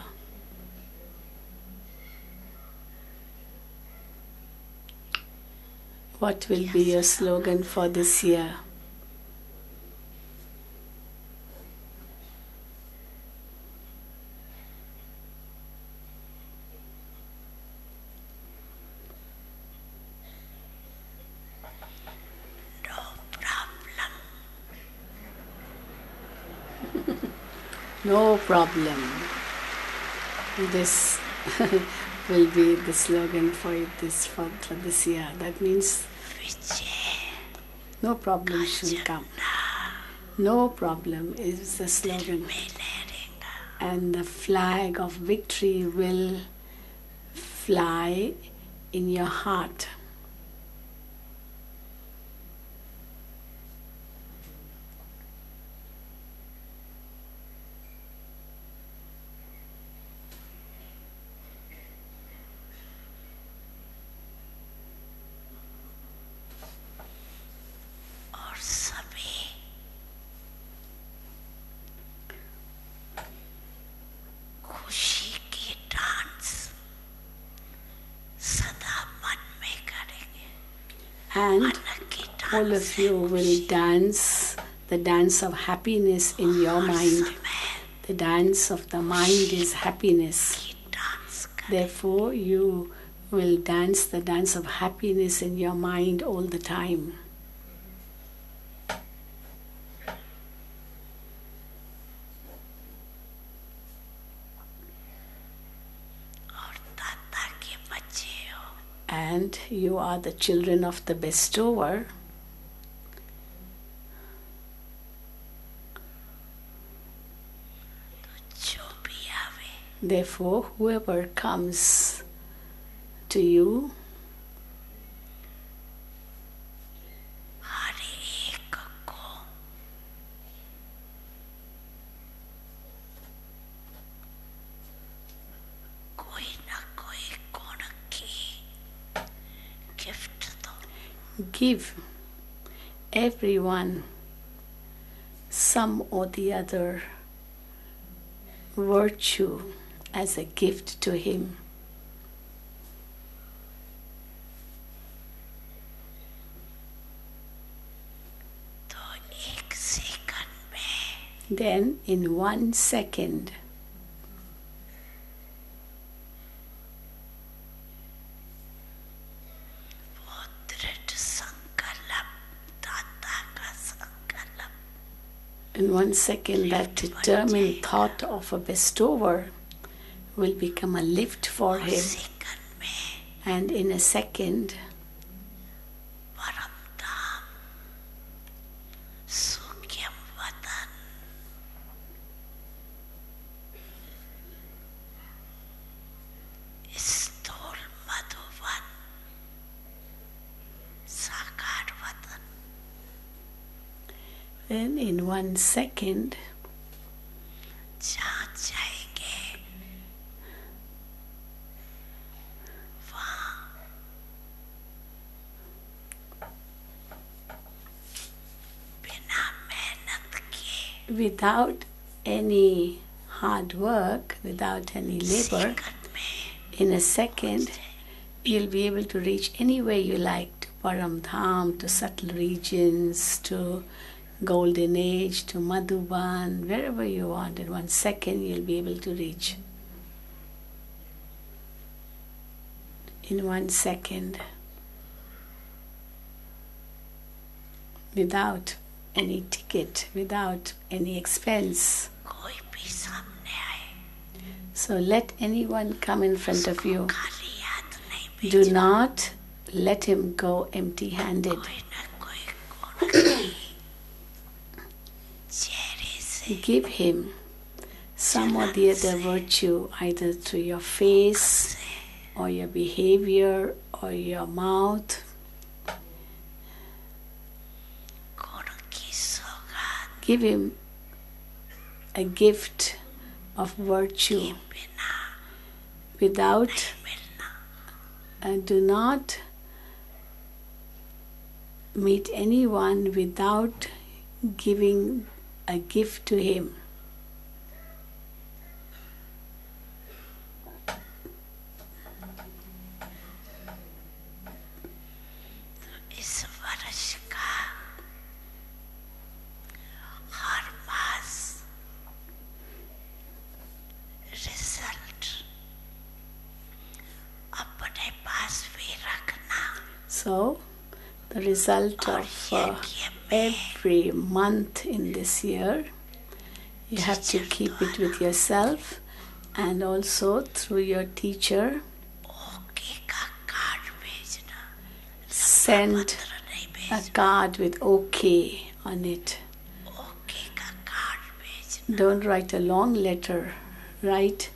What will be your slogan for this year? No problem. No problem. This will be the slogan for this year. That means Vijay no problem should come. No problem is the slogan. में लहरेगा. And the flag of victory will fly in your heart. और सभी खुशी की dance सदा मन में करेंगे. And मन की all dance of you will dance the dance of happiness in your mind. The dance of the mind is happiness. की डांस कर. Therefore, you will dance the dance of happiness in your mind all the time. और दाता के बच्चे हो. And you are the children of the bestower. जो भी आवे Therefore, whoever comes to you, हर एक को कोई ना कोई गुण की गिफ्ट दो. give everyone some or the other virtue as a gift to him. तो एक सेकंड में Then, in 1 second, वो दृढ़ संकल्प दाता का संकल्प in 1 second, that determined thought of a bestower will become a lift for him. Second में And in a second, परम धाम सुख्यम वतन स्थूल मधुवन साकार वतन then in 1 second, जहाँ जाएंगे वहाँ बिना मेहनत without any hard work, without any labor, in a second, you'll be able to reach anywhere you like, to Param Dham, to subtle regions, to Golden Age, to Madhuban, wherever you want. In 1 second, you'll be able to reach. In 1 second. Without any ticket, without any expense. कोई भी सामने आए So let anyone come in front of you. खाली हाथ नहीं Do not let him go empty-handed. कोई ना कोई गुण चेहरे से Give him some or the other virtue, either through your face, or your behavior, or your mouth. गुण की सौगात Give him a gift of virtue बिना without, मिलना and do not meet anyone without giving a gift to him. इस वर्ष का हर मास result अपने पास भी रखना So, the result of every month in this year, you have to keep it with yourself and also through your teacher. Okay का card भेजना Send पत्र नहीं a भेज card with OK on it. Okay का card भेजना Don't write a long letter. Write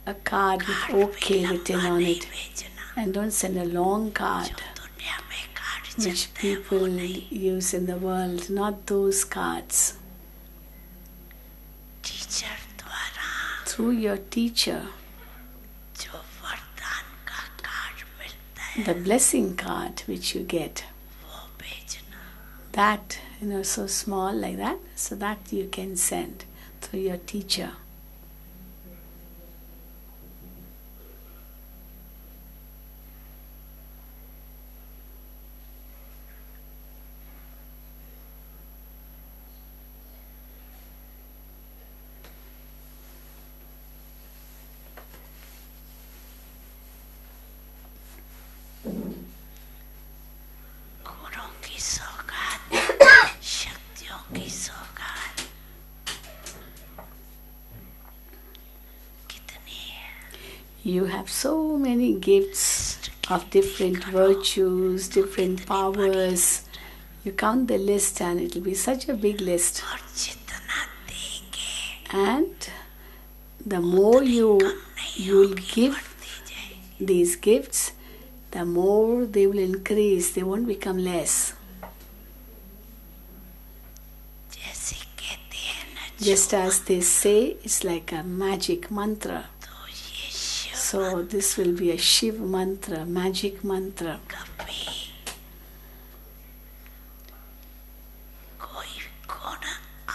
a card with OK written on नहीं it. भेजना And don't send a long card दुनिया में कार्ड which चलते हैं वो people नहीं use in the world. Not those cards. Teacher द्वारा Through your teacher, जो वरदान का कार्ड मिलता है the blessing card which you get, वो भेजना that, so small like that, so that you can send through your teacher. गुणों की सौगात शक्तियों की सौगात कितनी है You have so many gifts of different virtues, different powers. You count the list and it will be such a big list. और जितना देंगे And the more you'll give बढ़ती जाएगी these gifts, the more they will increase. They won't become less. जैसे कहते हैं ना Just as they say, it's like a magic mantra. तो ये Shiv So this will be a Shiv mantra, magic mantra. कभी कोई गुण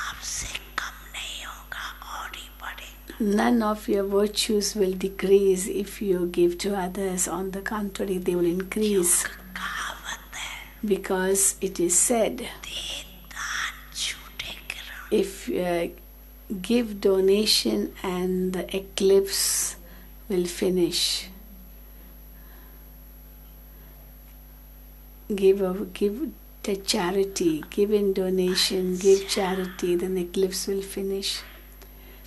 आपसे कम नहीं होगा और ही बढ़ेगा None of your virtues will decrease if you give to others. On the contrary, they will increase. कहावत है Because it is said, दे दान छूटे किरण if give donation and the eclipse will finish. Give the charity, give in donation, give charity, then eclipse will finish.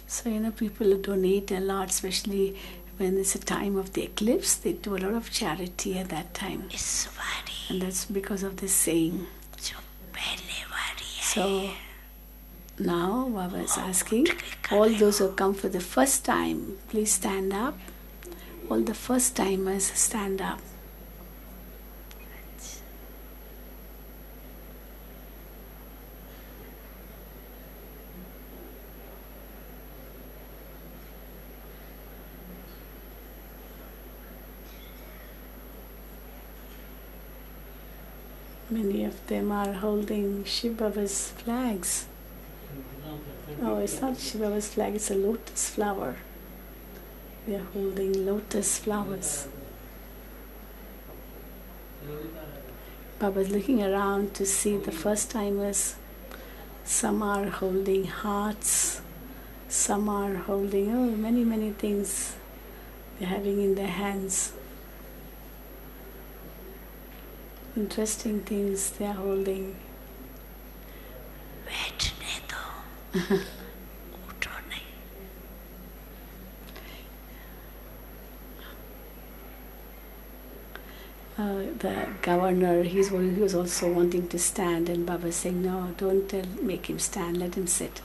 So, people donate a lot, especially when it's a time of the eclipse. They do a lot of charity at that time. इस बारी And that's because of this saying. जो पहले बारी है So, now Baba is asking, all those who come for the first time, please stand up. All the first timers, stand up. Many of them are holding Shiv Baba's flags. Oh, it's not Shiva's flag, it's a lotus flower. We are holding lotus flowers. Baba's looking around to see the first timers. Some are holding hearts, some are holding many things they're having in their hands. Interesting things they are holding. बैठने दो, उठो नहीं. The governor, he was also wanting to stand, and Baba saying, no, don't make him stand, let him sit.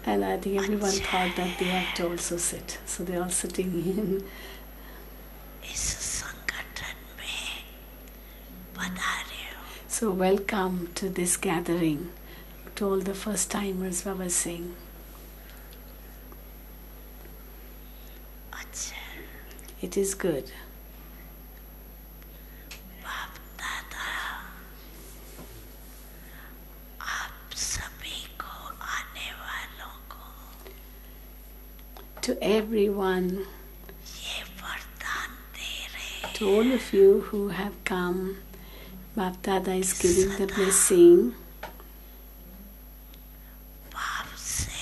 And I think everyone thought that they have to also sit. So they're all sitting in. इस संगठन में पधारे हो. So welcome to this gathering, to all the first timers, Baba is saying. अच्छा, It is good. बाप दादा आप सभी को आने वालों को To everyone, ये वरदान दे रहे to all of you who have come, Bap Dada is giving the blessing. बाप से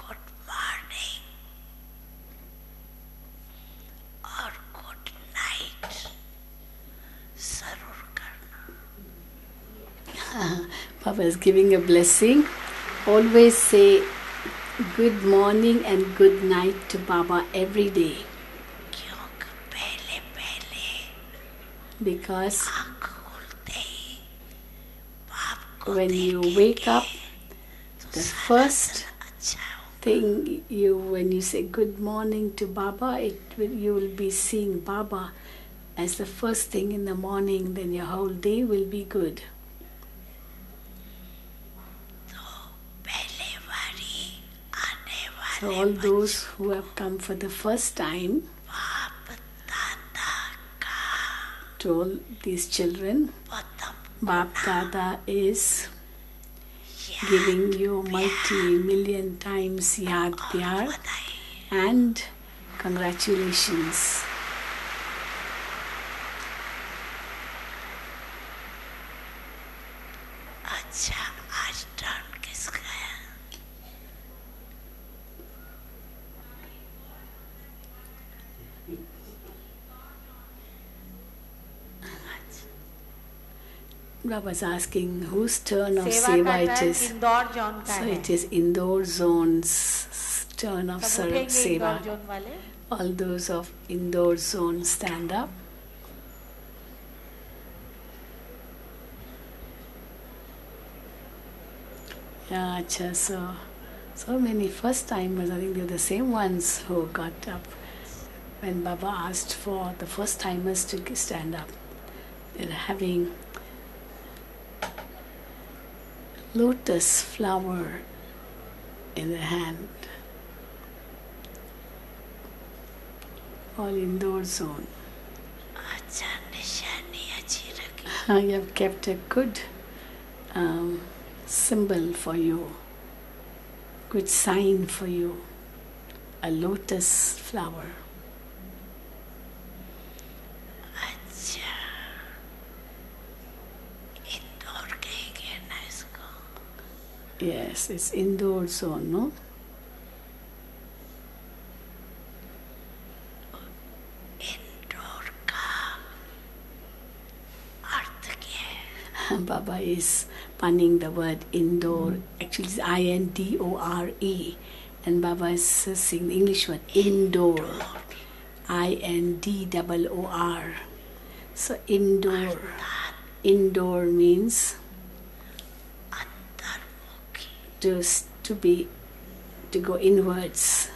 गुड मॉर्निंग और गुड नाइट जरूर करना. Baba is giving a blessing. Always say good morning and good night to Baba every day. क्योंकि पहले पहले Because आँख खुलते ही बाप को when you देखेंगे wake up, तो the सारा first दिन अच्छा होगा. thing when you say good morning to Baba, you will be seeing Baba as the first thing in the morning. Then your whole day will be good. तो पहले बारी आने So वाले all those who have come for the first time, बाप दादा का to all these children, Padma Bap Dada is याद giving you multi-million times Yaad Pyar बधाई. and congratulations. अच्छा, आज टर्न किसका है? Baba's asking whose turn of सेवा seva का it turn is. Indore zone का So है. it is Indore zone's turn of सब उठेंगे seva. इंदौर जोन वाले. All those of Indore zone stand up. Yeah, acha, so many first timers. I think they're the same ones who got up when Baba asked for the first timers to stand up. They're having lotus flower in the hand. All Indore zone. अच्छा, निशानी अच्छी रखी. You have kept a good symbol for you, good sign for you, a lotus flower. अच्छा, इंदौर कहेंगे ना इसको. Yes, it's Indore zone, no? Indore का अर्थ क्या है? Baba is punning the word Indore. Actually, it's Indore. And Baba is saying the English word Indore. Indor. So Indore. Indore means अंतर्मुखी. to go inwards.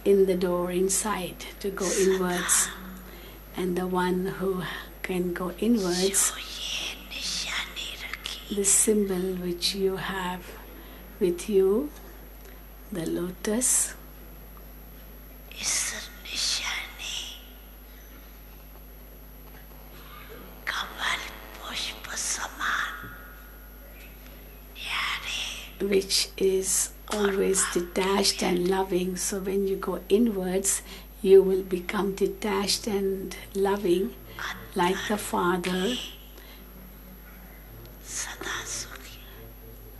In the door, inside, to go inwards. And the one who can go inwards, जो ये निशानी रखी. the symbol which you have with you, the lotus, इस निशानी कमल पुष्प समान which is always detached and loving. So when you go inwards, you will become detached and loving like the Father, सदा सुखी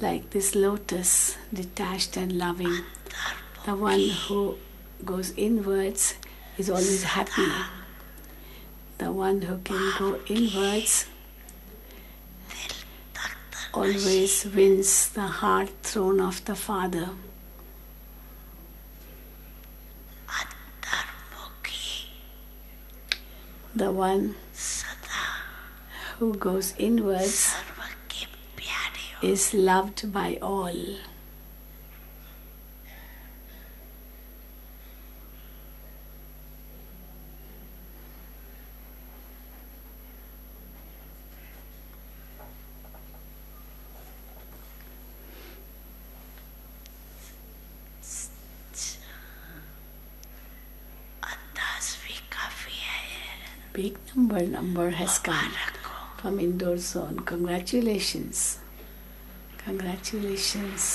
like this lotus, detached and loving. The one who goes inwards is always happy. The one who can go inwards दिल तख्त always wins the heart throne of the Father. अंतर्मुखी The one सदा who goes inwards सर्व के प्यारे हो is loved by all. अंदाज भी काफी है Big number has come from indoor zone. Congratulations. Congratulations.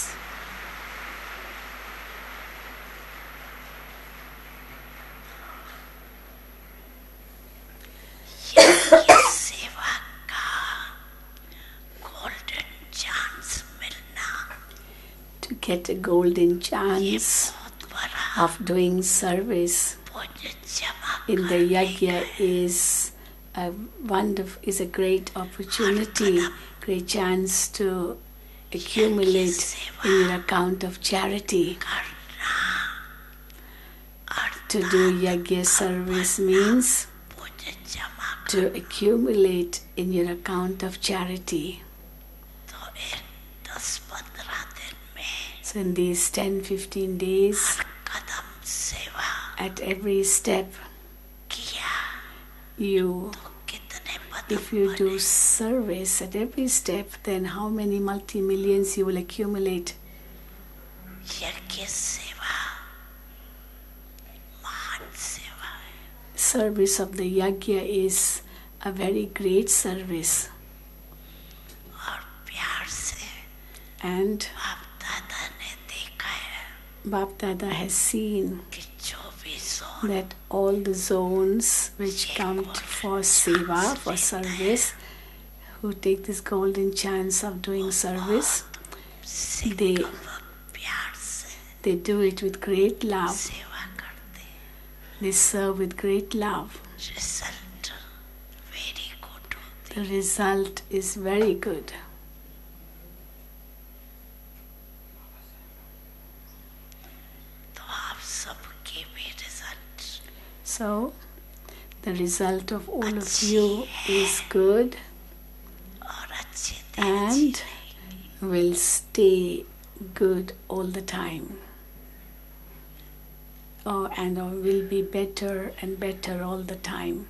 ये सेवा का गोल्डन चांस मिलना To get a golden chance बहुत बड़ा of doing service पुण्य जमा in the yajna is a great opportunity, great chance to accumulate in your account of charity. करना और To do yajna service means पुण्य जमा to accumulate in your account of charity. तो इन 10-15 दिन में So in these 10-15 days, कदम सेवा at every step, किया you, तो कितने पदम if you do service at every step, then how many multi-millions you will accumulate. यज्ञ सेवा महान सेवा है Service of the yajna is a very great service, और प्यार से and बाप दादा ने देखा है Bap Dada has seen कि जो भी zone that all the zones which come for seva, for service, who take this golden chance of doing service, से they प्यार से they do it with great love. सेवा करते They serve with great love. Result very good होती The result is very good. तो आप सबके भी result So, the result of all of you is good और अच्छे and will stay good all the time. And will be better and better all the time.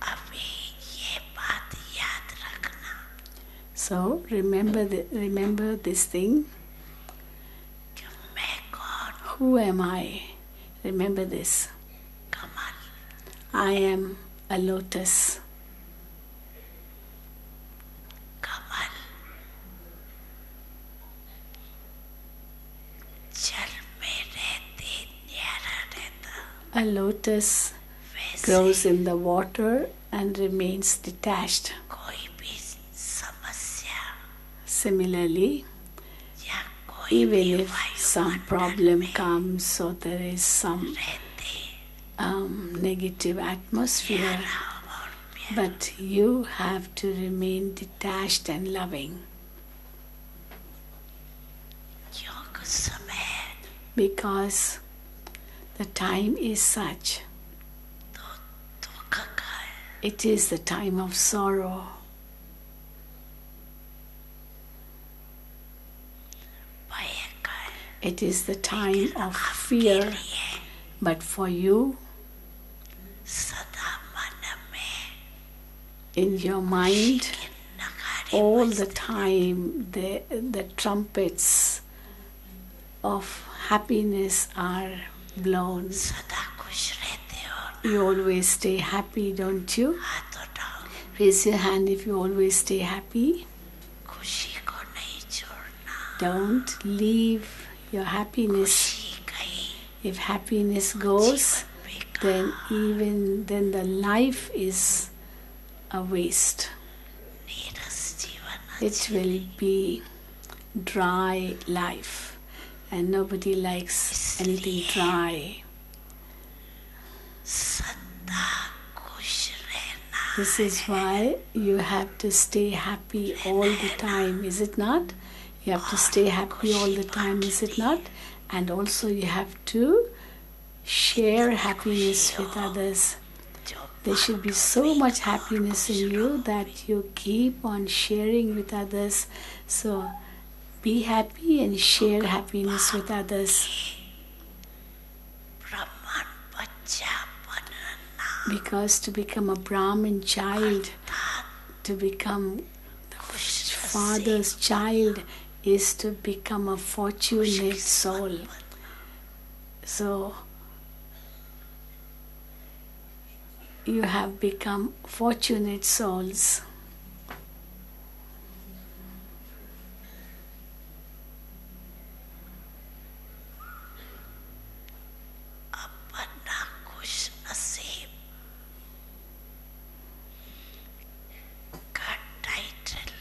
अभी ये बात याद रखना So remember this thing. कि मैं कौन Who am I? Remember this. Kamal I am a lotus. कमल जल में रहते न्यारा रहता A lotus वैसे grows in the water and remains detached. कोई भी समस्या Similarly, या कोई even भी if some problem comes or there is some रहते negative atmosphere, और प्यार but you have to remain detached and loving, योग समय because the time is such. तो दुख का है It is the time of sorrow. भय का है It is the time of fear. ये But for you, सदा मन में in your mind, नगारे all the time, the trumpets of happiness are blown. सदा खुश रहते हो You always stay happy, don't you? हाथ उठाओ Raise your hand if you always stay happy. खुशी को नहीं छोड़ते Don't leave your happiness. खुशी गई If happiness goes, then even then the life is a waste. नीरस जीवन It will be dry life, and nobody likes anything dry. सदा खुश रहना This is why you have to stay happy all the time, is it not? You have to stay happy all the time, is it not? And also you have to share happiness with others. जो There should be so much happiness in you that you keep on sharing with others. So be happy and share happiness with others. ब्राह्मण बच्चा बनना Because to become a Brahmin child, to become the father's child, is to become a fortunate soul. So you have become fortunate souls. अपना खुश नसीब का title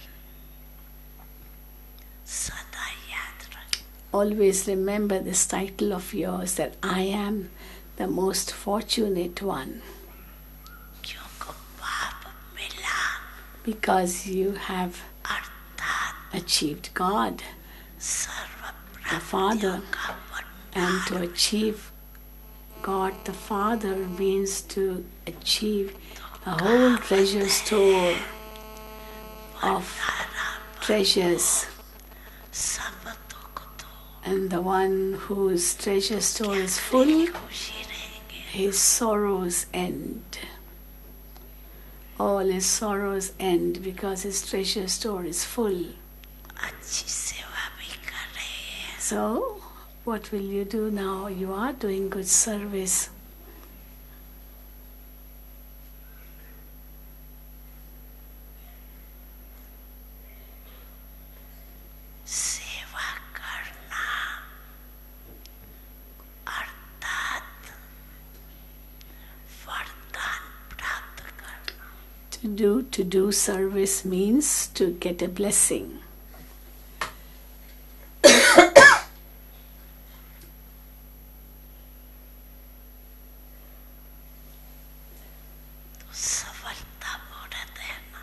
सदा याद रख Always remember this title of yours, that I am the most fortunate one, क्योंकि पाप मिला because you have अर्थात achieved God, serve the Father. का And to achieve God the Father means to achieve a whole treasure store of treasures. सब दुख तो And the one whose treasure store is full, खुशी रहेंगे his sorrows end. All his sorrows end because his treasure store is full. अच्छी सेवा भी कर रहे हैं So, what will you do now? You are doing good service. सेवा करना अर्थात वरदान प्राप्त करना To do service means to get a blessing. तो सफलता मूर्त है ना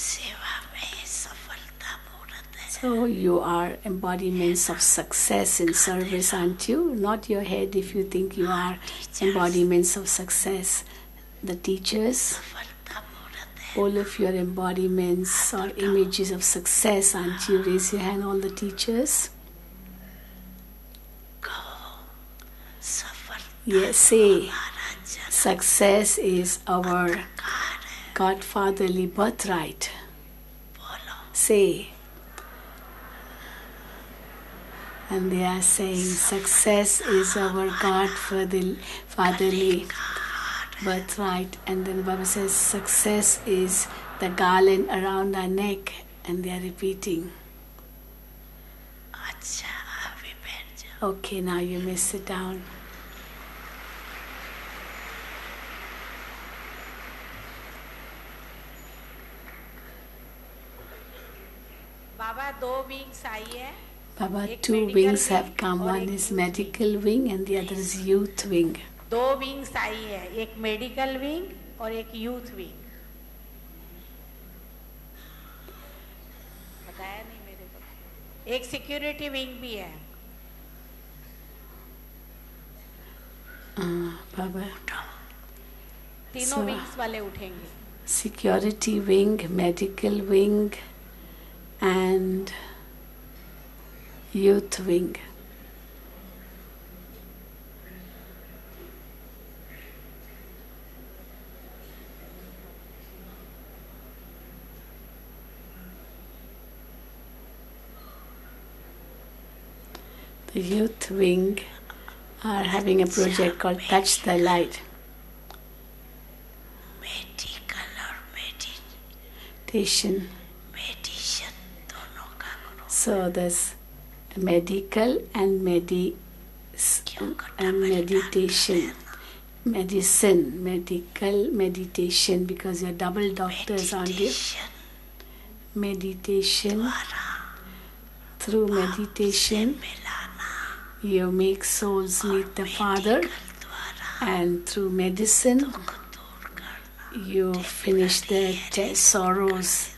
सेवा में सफलता मूर्त है So you are embodiments of success in service, aren't you? Not your head if you think you are embodiments of success. The teachers, सफलता मूर्त है all of your embodiments or images of success, aren't you? Raise your hand, all the teachers. कहो सफलता Yes, say, हमारा जन success is our car है godfatherly birthright. बोलो Say. And they are saying success is our godfatherly birthright. And then Baba says success is the garland around our neck. And they are repeating. अच्छा अभी बैठ जाओ Okay, now you may sit down. बाबा दो wings आई है Baba, एक 2 medical wings wing have come. और One एक is youth medical wing and the other is youth wing. दो विंग्स आई है एक मेडिकल विंग और एक यूथ विंग बताया नहीं मेरे को एक सिक्योरिटी विंग भी है Baba, तीनों So- विंग्स वाले उठेंगे security wing, medical wing, and youth wing. The youth wing are having a project called Touch the Light. Medical और Meditation. मेडिशन दोनों का करो So there's medical and meditation. Medicine, medical, meditation, because you're double doctors, aren't you? Meditation. Through meditation, you make souls meet the Father, and through medicine, you finish their sorrows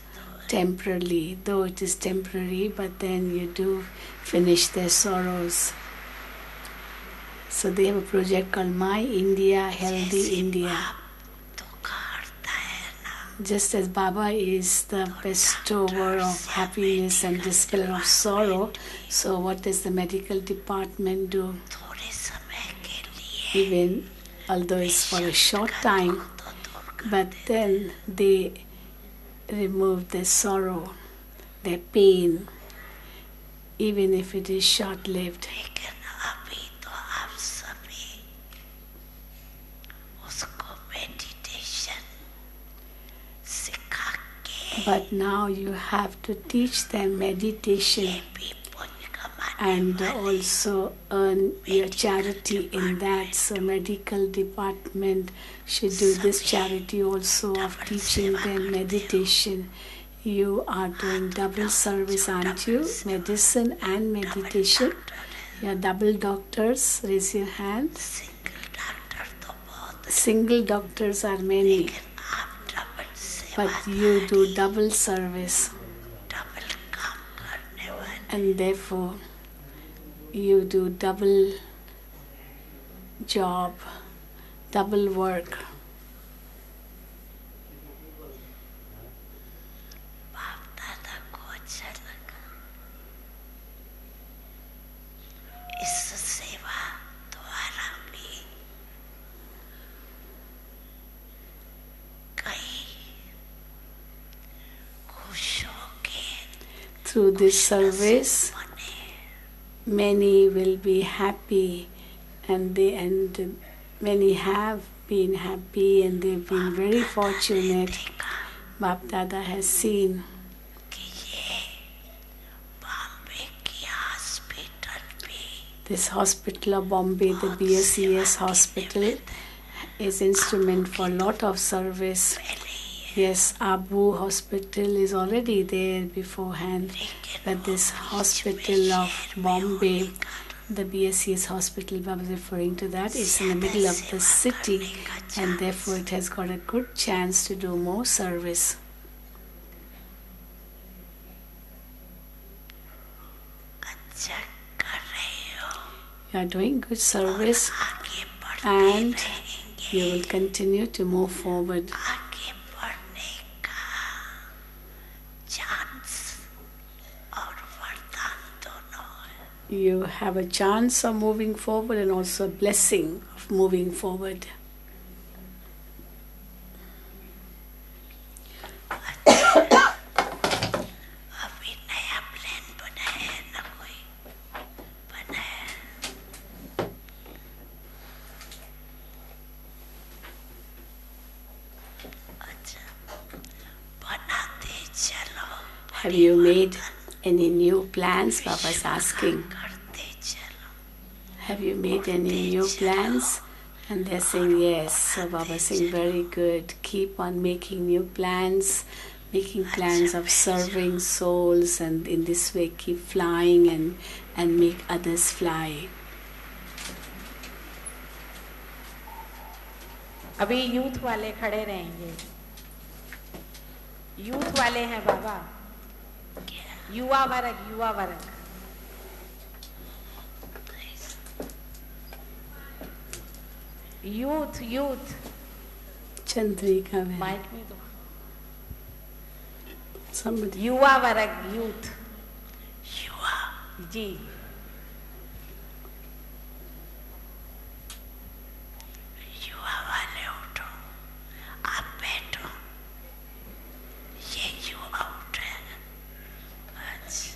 temporarily, though it is temporary, but then you do finish their sorrows. So they have a project called My India, Healthy India. Just as Baba is the bestower of happiness and dispeller of sorrow, so what does the medical department do? Even although it's for a short time, but then they remove their sorrow, their pain, even if it is short-lived. But now you have to teach them meditation and also earn your charity in that. So medical department should do this charity also of teaching them meditation. You are doing double service, aren't you? Medicine and meditation. You're double doctors. Raise your hand. Single doctors are many, but you do double service, and therefore you do double job, double work. Through this service, many will be happy, and many have been happy, and they've been very fortunate. Bap Dada has seen this hospital of Bombay, the BSES hospital, is instrument for a lot of service. Yes, Abu Hospital is already there beforehand, but this hospital of Bombay, the BSES hospital I was referring to, that is in the middle of the city, and therefore it has got a good chance to do more service. You are doing good service, and you will continue to move forward. You have a chance of moving forward and also a blessing of moving forward. Have you made any new plans? Baba's asking. Have you made any new plans? And they're saying yes. So Baba's saying very good. Keep on making new plans, making plans of serving souls, and in this way keep flying and make others fly. अभी youth वाले खड़े रहेंगे. Youth वाले हैं बाबा. युवा वर्ग. Youth. Chandrika. Mic में तो. Somebody. युवा वर्ग, यूथ. युवा. जी. युवा वाले उठो. आप बैठो. ये युवा उठे. अच्छा.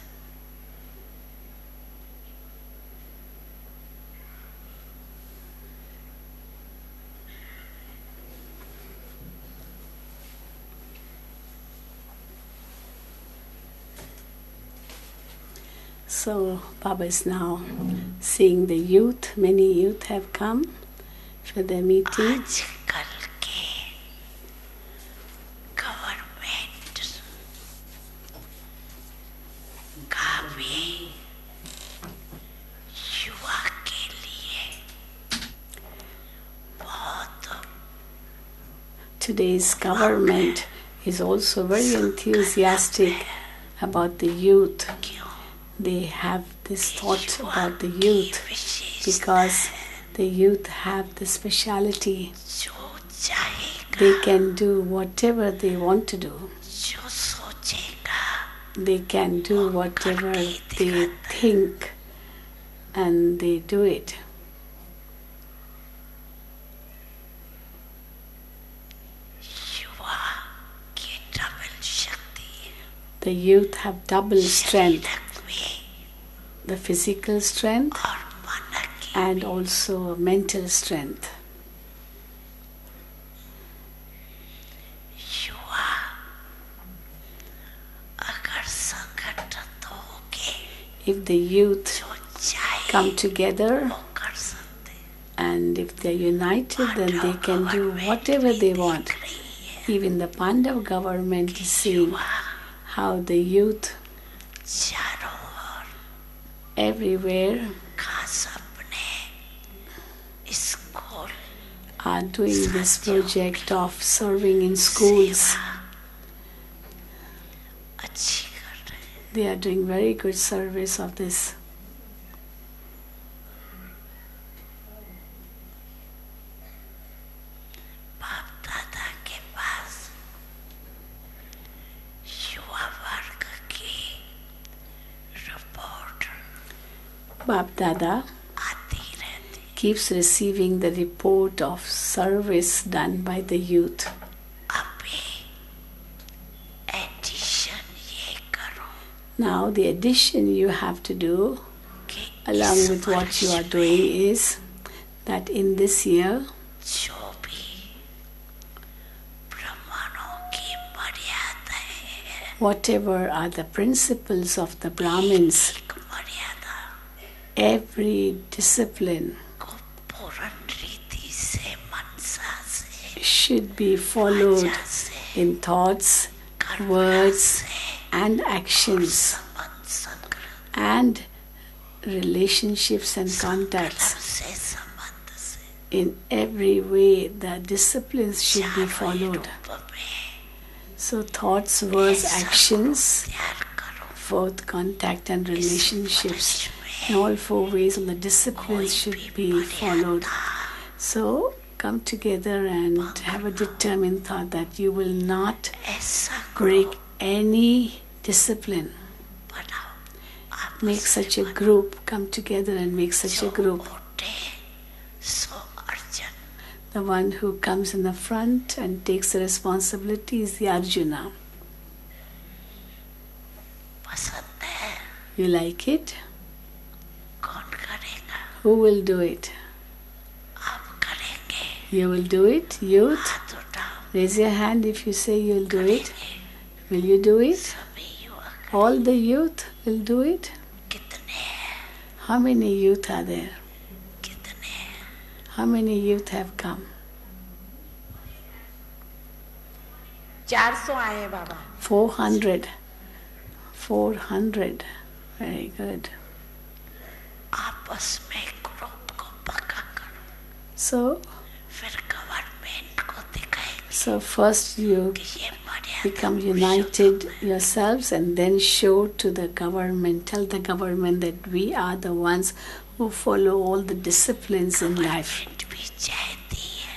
So Baba is now seeing the youth. Many youth have come for the meeting. आजकल के गवर्नमेंट काफी युवा के लिए बहुत Today's government is also very enthusiastic about the youth. They have this thought about the youth because the youth have the speciality. जो चाहेगा They can do whatever they want to do. जो सोचेगा They can do whatever they think and they do it. युवा की double शक्ति The youth have double strength, शरीरक में the physical strength और मन की and also mental strength. युवा अगर संगठित होके If the youth जो चाहे come together वो कर सकते and if they're united, then they can do whatever they want. Even the Pandav government is seeing how the youth चारों ओर everywhere खास अपने school are doing this project of serving in schools. अच्छी कर रहे हैं They are doing very good service of this. बाप दादा के पास युवा वर्ग की रिपोर्ट Bap Dada आती रहती keeps receiving the report of service done by the youth. अभी एडिशन ये करो Now the addition you have to do कि along इस with what you are वर्ष doing में is that in this year जो भी ब्राह्मणों की मर्यादाएं हैं whatever are the principles of the Brahmins, एक मर्यादा every discipline को पूर्ण रीति से मनसा से should be followed वाचा से in thoughts, कर्म words से and actions संबंध संग्रह and relationships and contacts. से संबंध से In every way the disciplines should be चारों followed. रूप में So thoughts, words, actions, तैयार करो both contact and relationships, in all four ways of the disciplines should be followed. So come together and have a determined thought that you will not ऐसा break any discipline. बनाओ आप Make such a group, come together and make such a group. उठे सो Arjun The one who comes in the front and takes the responsibility is the Arjuna. पसंद है You like it? कौन करेगा Who will do it? आप करेंगे You will do it, youth? हाथ उठाओ Raise your hand if you say you'll do it. Will you do it? सभी युवक All the youth will do it? कितने हैं How many youth are there? कितने हैं How many youth have come? 400 आए हैं बाबा 400. 400. Very good. आपस में ग्रुप को पक्का करो So, फिर गवर्नमेंट को दिखाएंगे so first you कि ये मर्यादा become united yourselves and then show to the government, tell the government that we are the ones who follow all the disciplines in life. Government भी चाहती है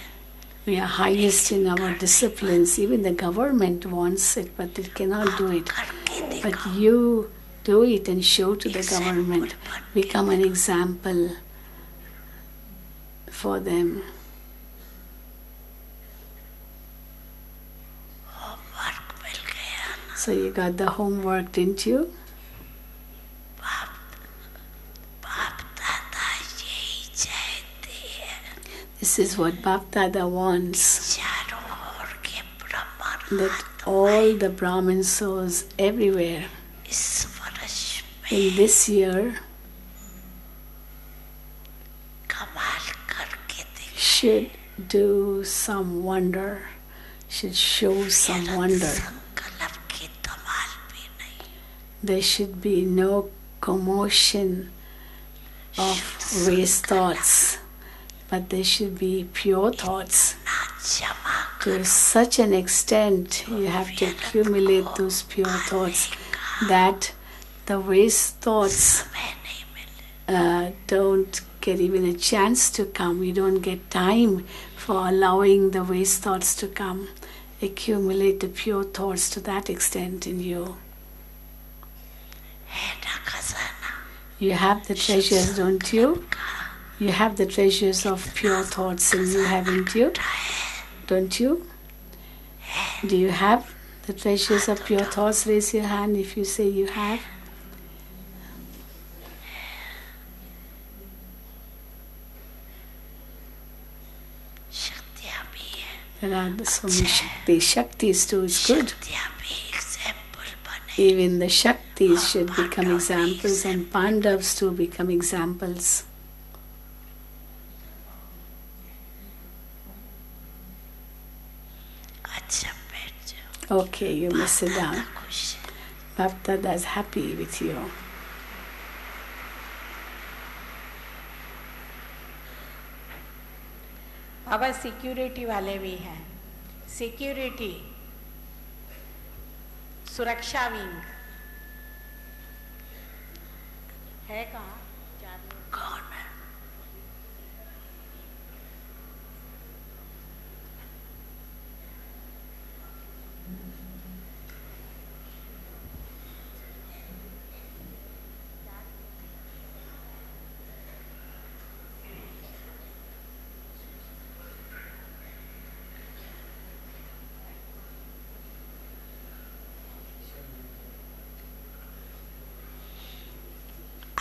We are highest in our disciplines. Even the government wants it, but it cannot do it. करके But दिखाओ you do it and show to the government. Become an example for them. Homework मिल गया ना So you got the homework, didn't you? बाप दादा यही चाहते हैं This is what Bap Dada wants. चारों ओर के ब्रह्मांड That all the Brahmin souls everywhere इस वर्ष in this year कमाल करके दिख should do some wonder, should show some wonder. संकल्प की धमाल भी नहीं There should be no commotion of waste thoughts, but there should be pure thoughts. ना जमा To such an extent, you have to accumulate those pure thoughts that the waste thoughts समय नहीं मिले don't get even a chance to come. You don't get time for allowing the waste thoughts to come. Accumulate the pure thoughts to that extent in you. है ना खजाना You have the treasures, don't you? You have the treasures of pure thoughts in you, haven't you? Don't you? Do you have the treasures of pure thoughts? Raise your hand if you say you have. शक्तियाँ भी है There are so many Shaktis too, it's good. शक्तियाँ भी example बने Even the Shaktis should become examples and Pandavas too become examples. अच्छा बैठ जाओ Okay, you must sit down. खुश Baptada is happy with you. Baba security वाले भी हैं. सिक्योरिटी, सुरक्षा विंग है कहाँ? कौन है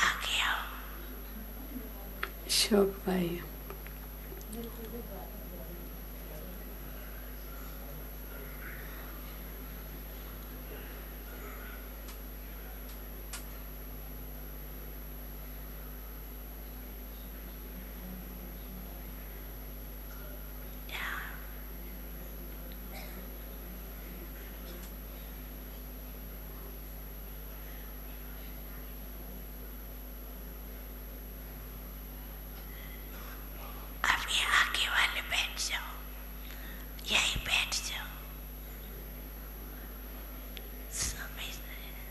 आगे आओ Shok Bhai. अभी आगे वाले बैठ जाओ यही बैठ जाओ समझ रहे हैं?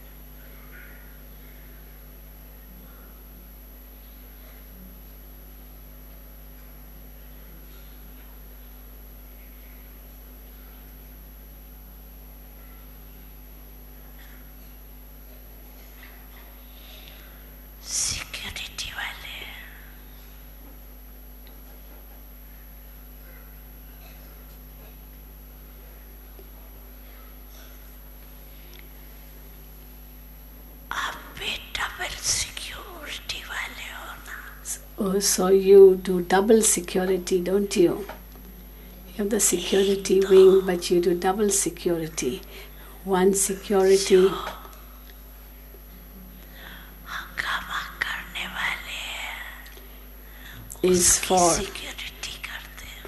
सिक्योरिटी वाले आप भी डबल सिक्योरिटी वाले हो ना Oh, so you do double security, don't you? You have the security wing, but you do double security. One security हंगामा करने वाले is for सिक्योरिटी करते हैं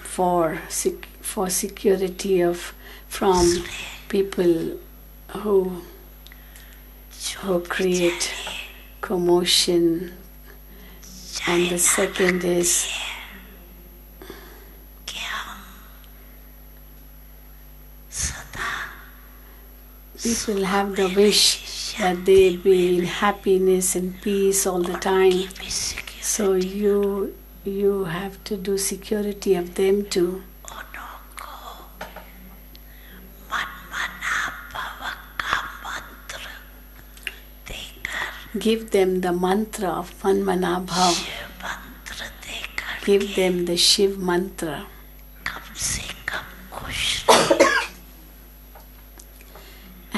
for security of from people who create commotion, and the second is कि हम सदा people have the wish that they be in happiness and peace all the time. भी security So you have to do security of them too. उनको मन मना भव का मंत्र देकर Give them the mantra of Manmana Bhav. Shiv मंत्र देकर Give them the Shiv mantra. कम से कम खुश रहो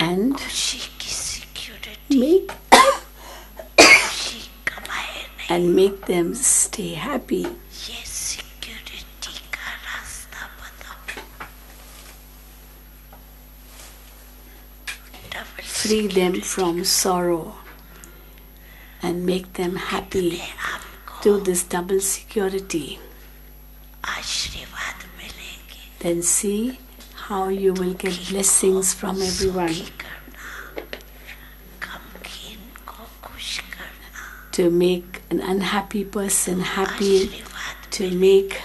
And खुशी की सिक्योरिटी make खुशी कमाए नहीं and make them stay happy. ये सिक्योरिटी का रास्ता बताओ double Free them from sorrow. and make them happy. Do this double security. आशीर्वाद मिलेंगे. Then see how you will get blessings from everyone. सुखी करना, गमगीन को खुश करना. To make an unhappy person happy, आशीर्वाद to make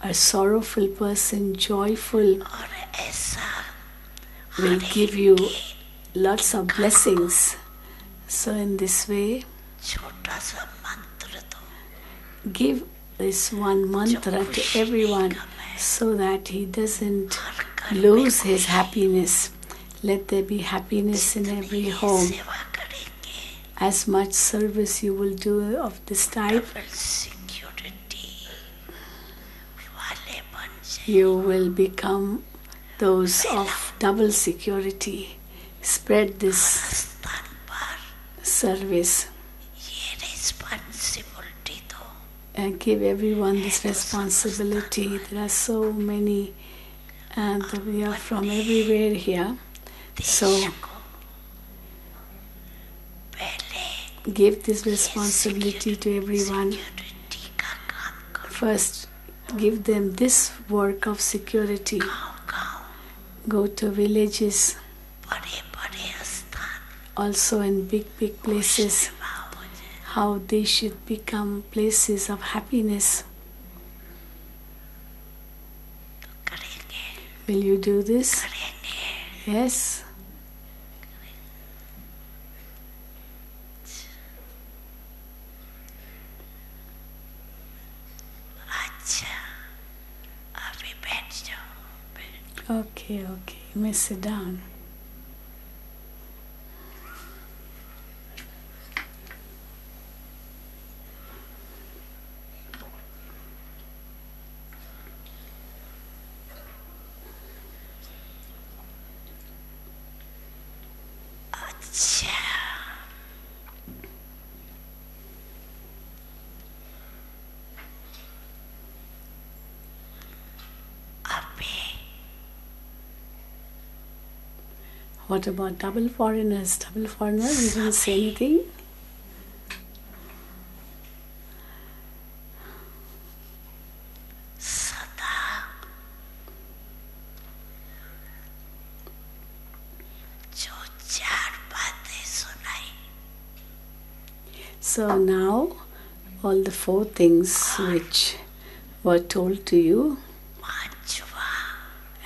a sorrowful person joyful, और ऐसा will give you lots of blessings. So in this way, छोटा सा मंत्र दो. give this one mantra to everyone so that he doesn't lose his happiness. Let there be happiness in every home. सेवा करेंगे. As much service you will do of this type, double security वाले बन जाए. you will become those of double security. Spread this स्थान पर service ये responsibility दो. and give everyone this responsibility. There are so many and we are from everywhere here. So देश को पहले give this responsibility to everyone. Security का काम करो. First, give them this work of security. गाँव Go to villages, बड़े बड़े स्थान also in big places, सेवा हो जाए. how they should become places of happiness. तो करेंगे. Will you do this? करेंगे. Yes. अच्छा अभी बैठ जाओ. Okay, you may sit down. अच्छा अभी What about double foreigners? Double foreigners, you didn't say anything? सदा जो चार बातें सुनाई. So now, all the four things which were told to you, पांचवा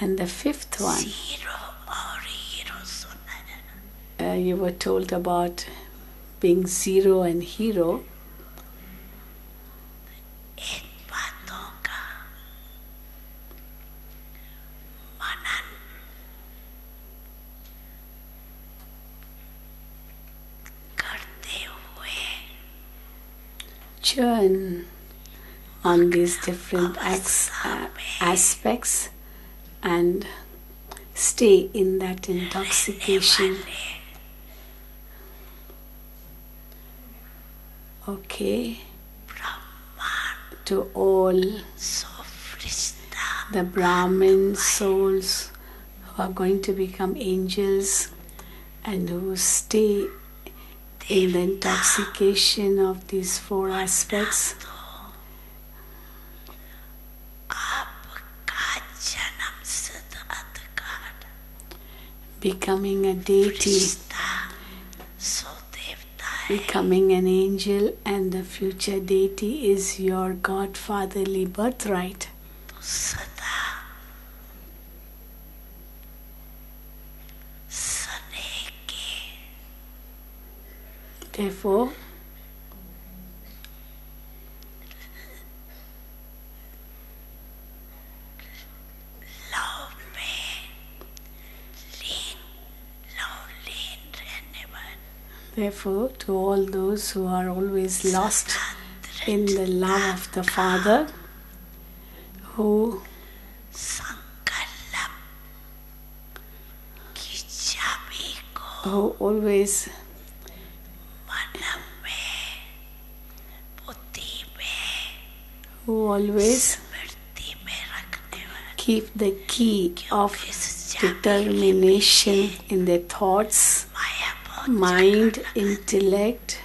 and the fifth one, hero और hero सुना. you were told about being zero and hero. इन बातों का मनन करते हुए Churn on these different aspects and stay in that intoxication. Okay, ब्रह्मांड to all so Firishta the Brahmin souls who are going to become angels and who stay in the intoxication of these four aspects, आपका जन्म सिद्ध अधिकार becoming a deity, फरिश्ता सो देवता है. becoming an angel, and the future deity is your godfatherly birthright. तो सदा सने के Therefore, लव में लीन रहने वाले therefore, to all those who are always lost in the love of the Father, who संकल्प की चाबी को who always मन में बुद्धि में who always स्मृति में रखने वाले keep the key of इस चाबी determination in their thoughts, माया बहुत mind, intellect,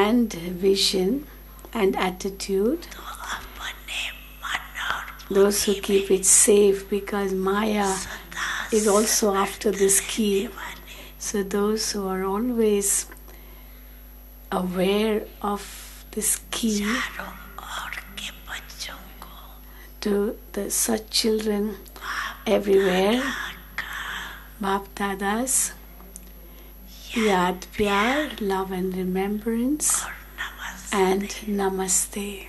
and vision and attitude, तो अपने मन और those who keep it safe, because Maya is also after this key. So those who are always aware of this key चारों ओर के बच्चों को to the such children everywhere, Baap Dada's yaad, pyar, love and remembrance और नमस्ते and namaste.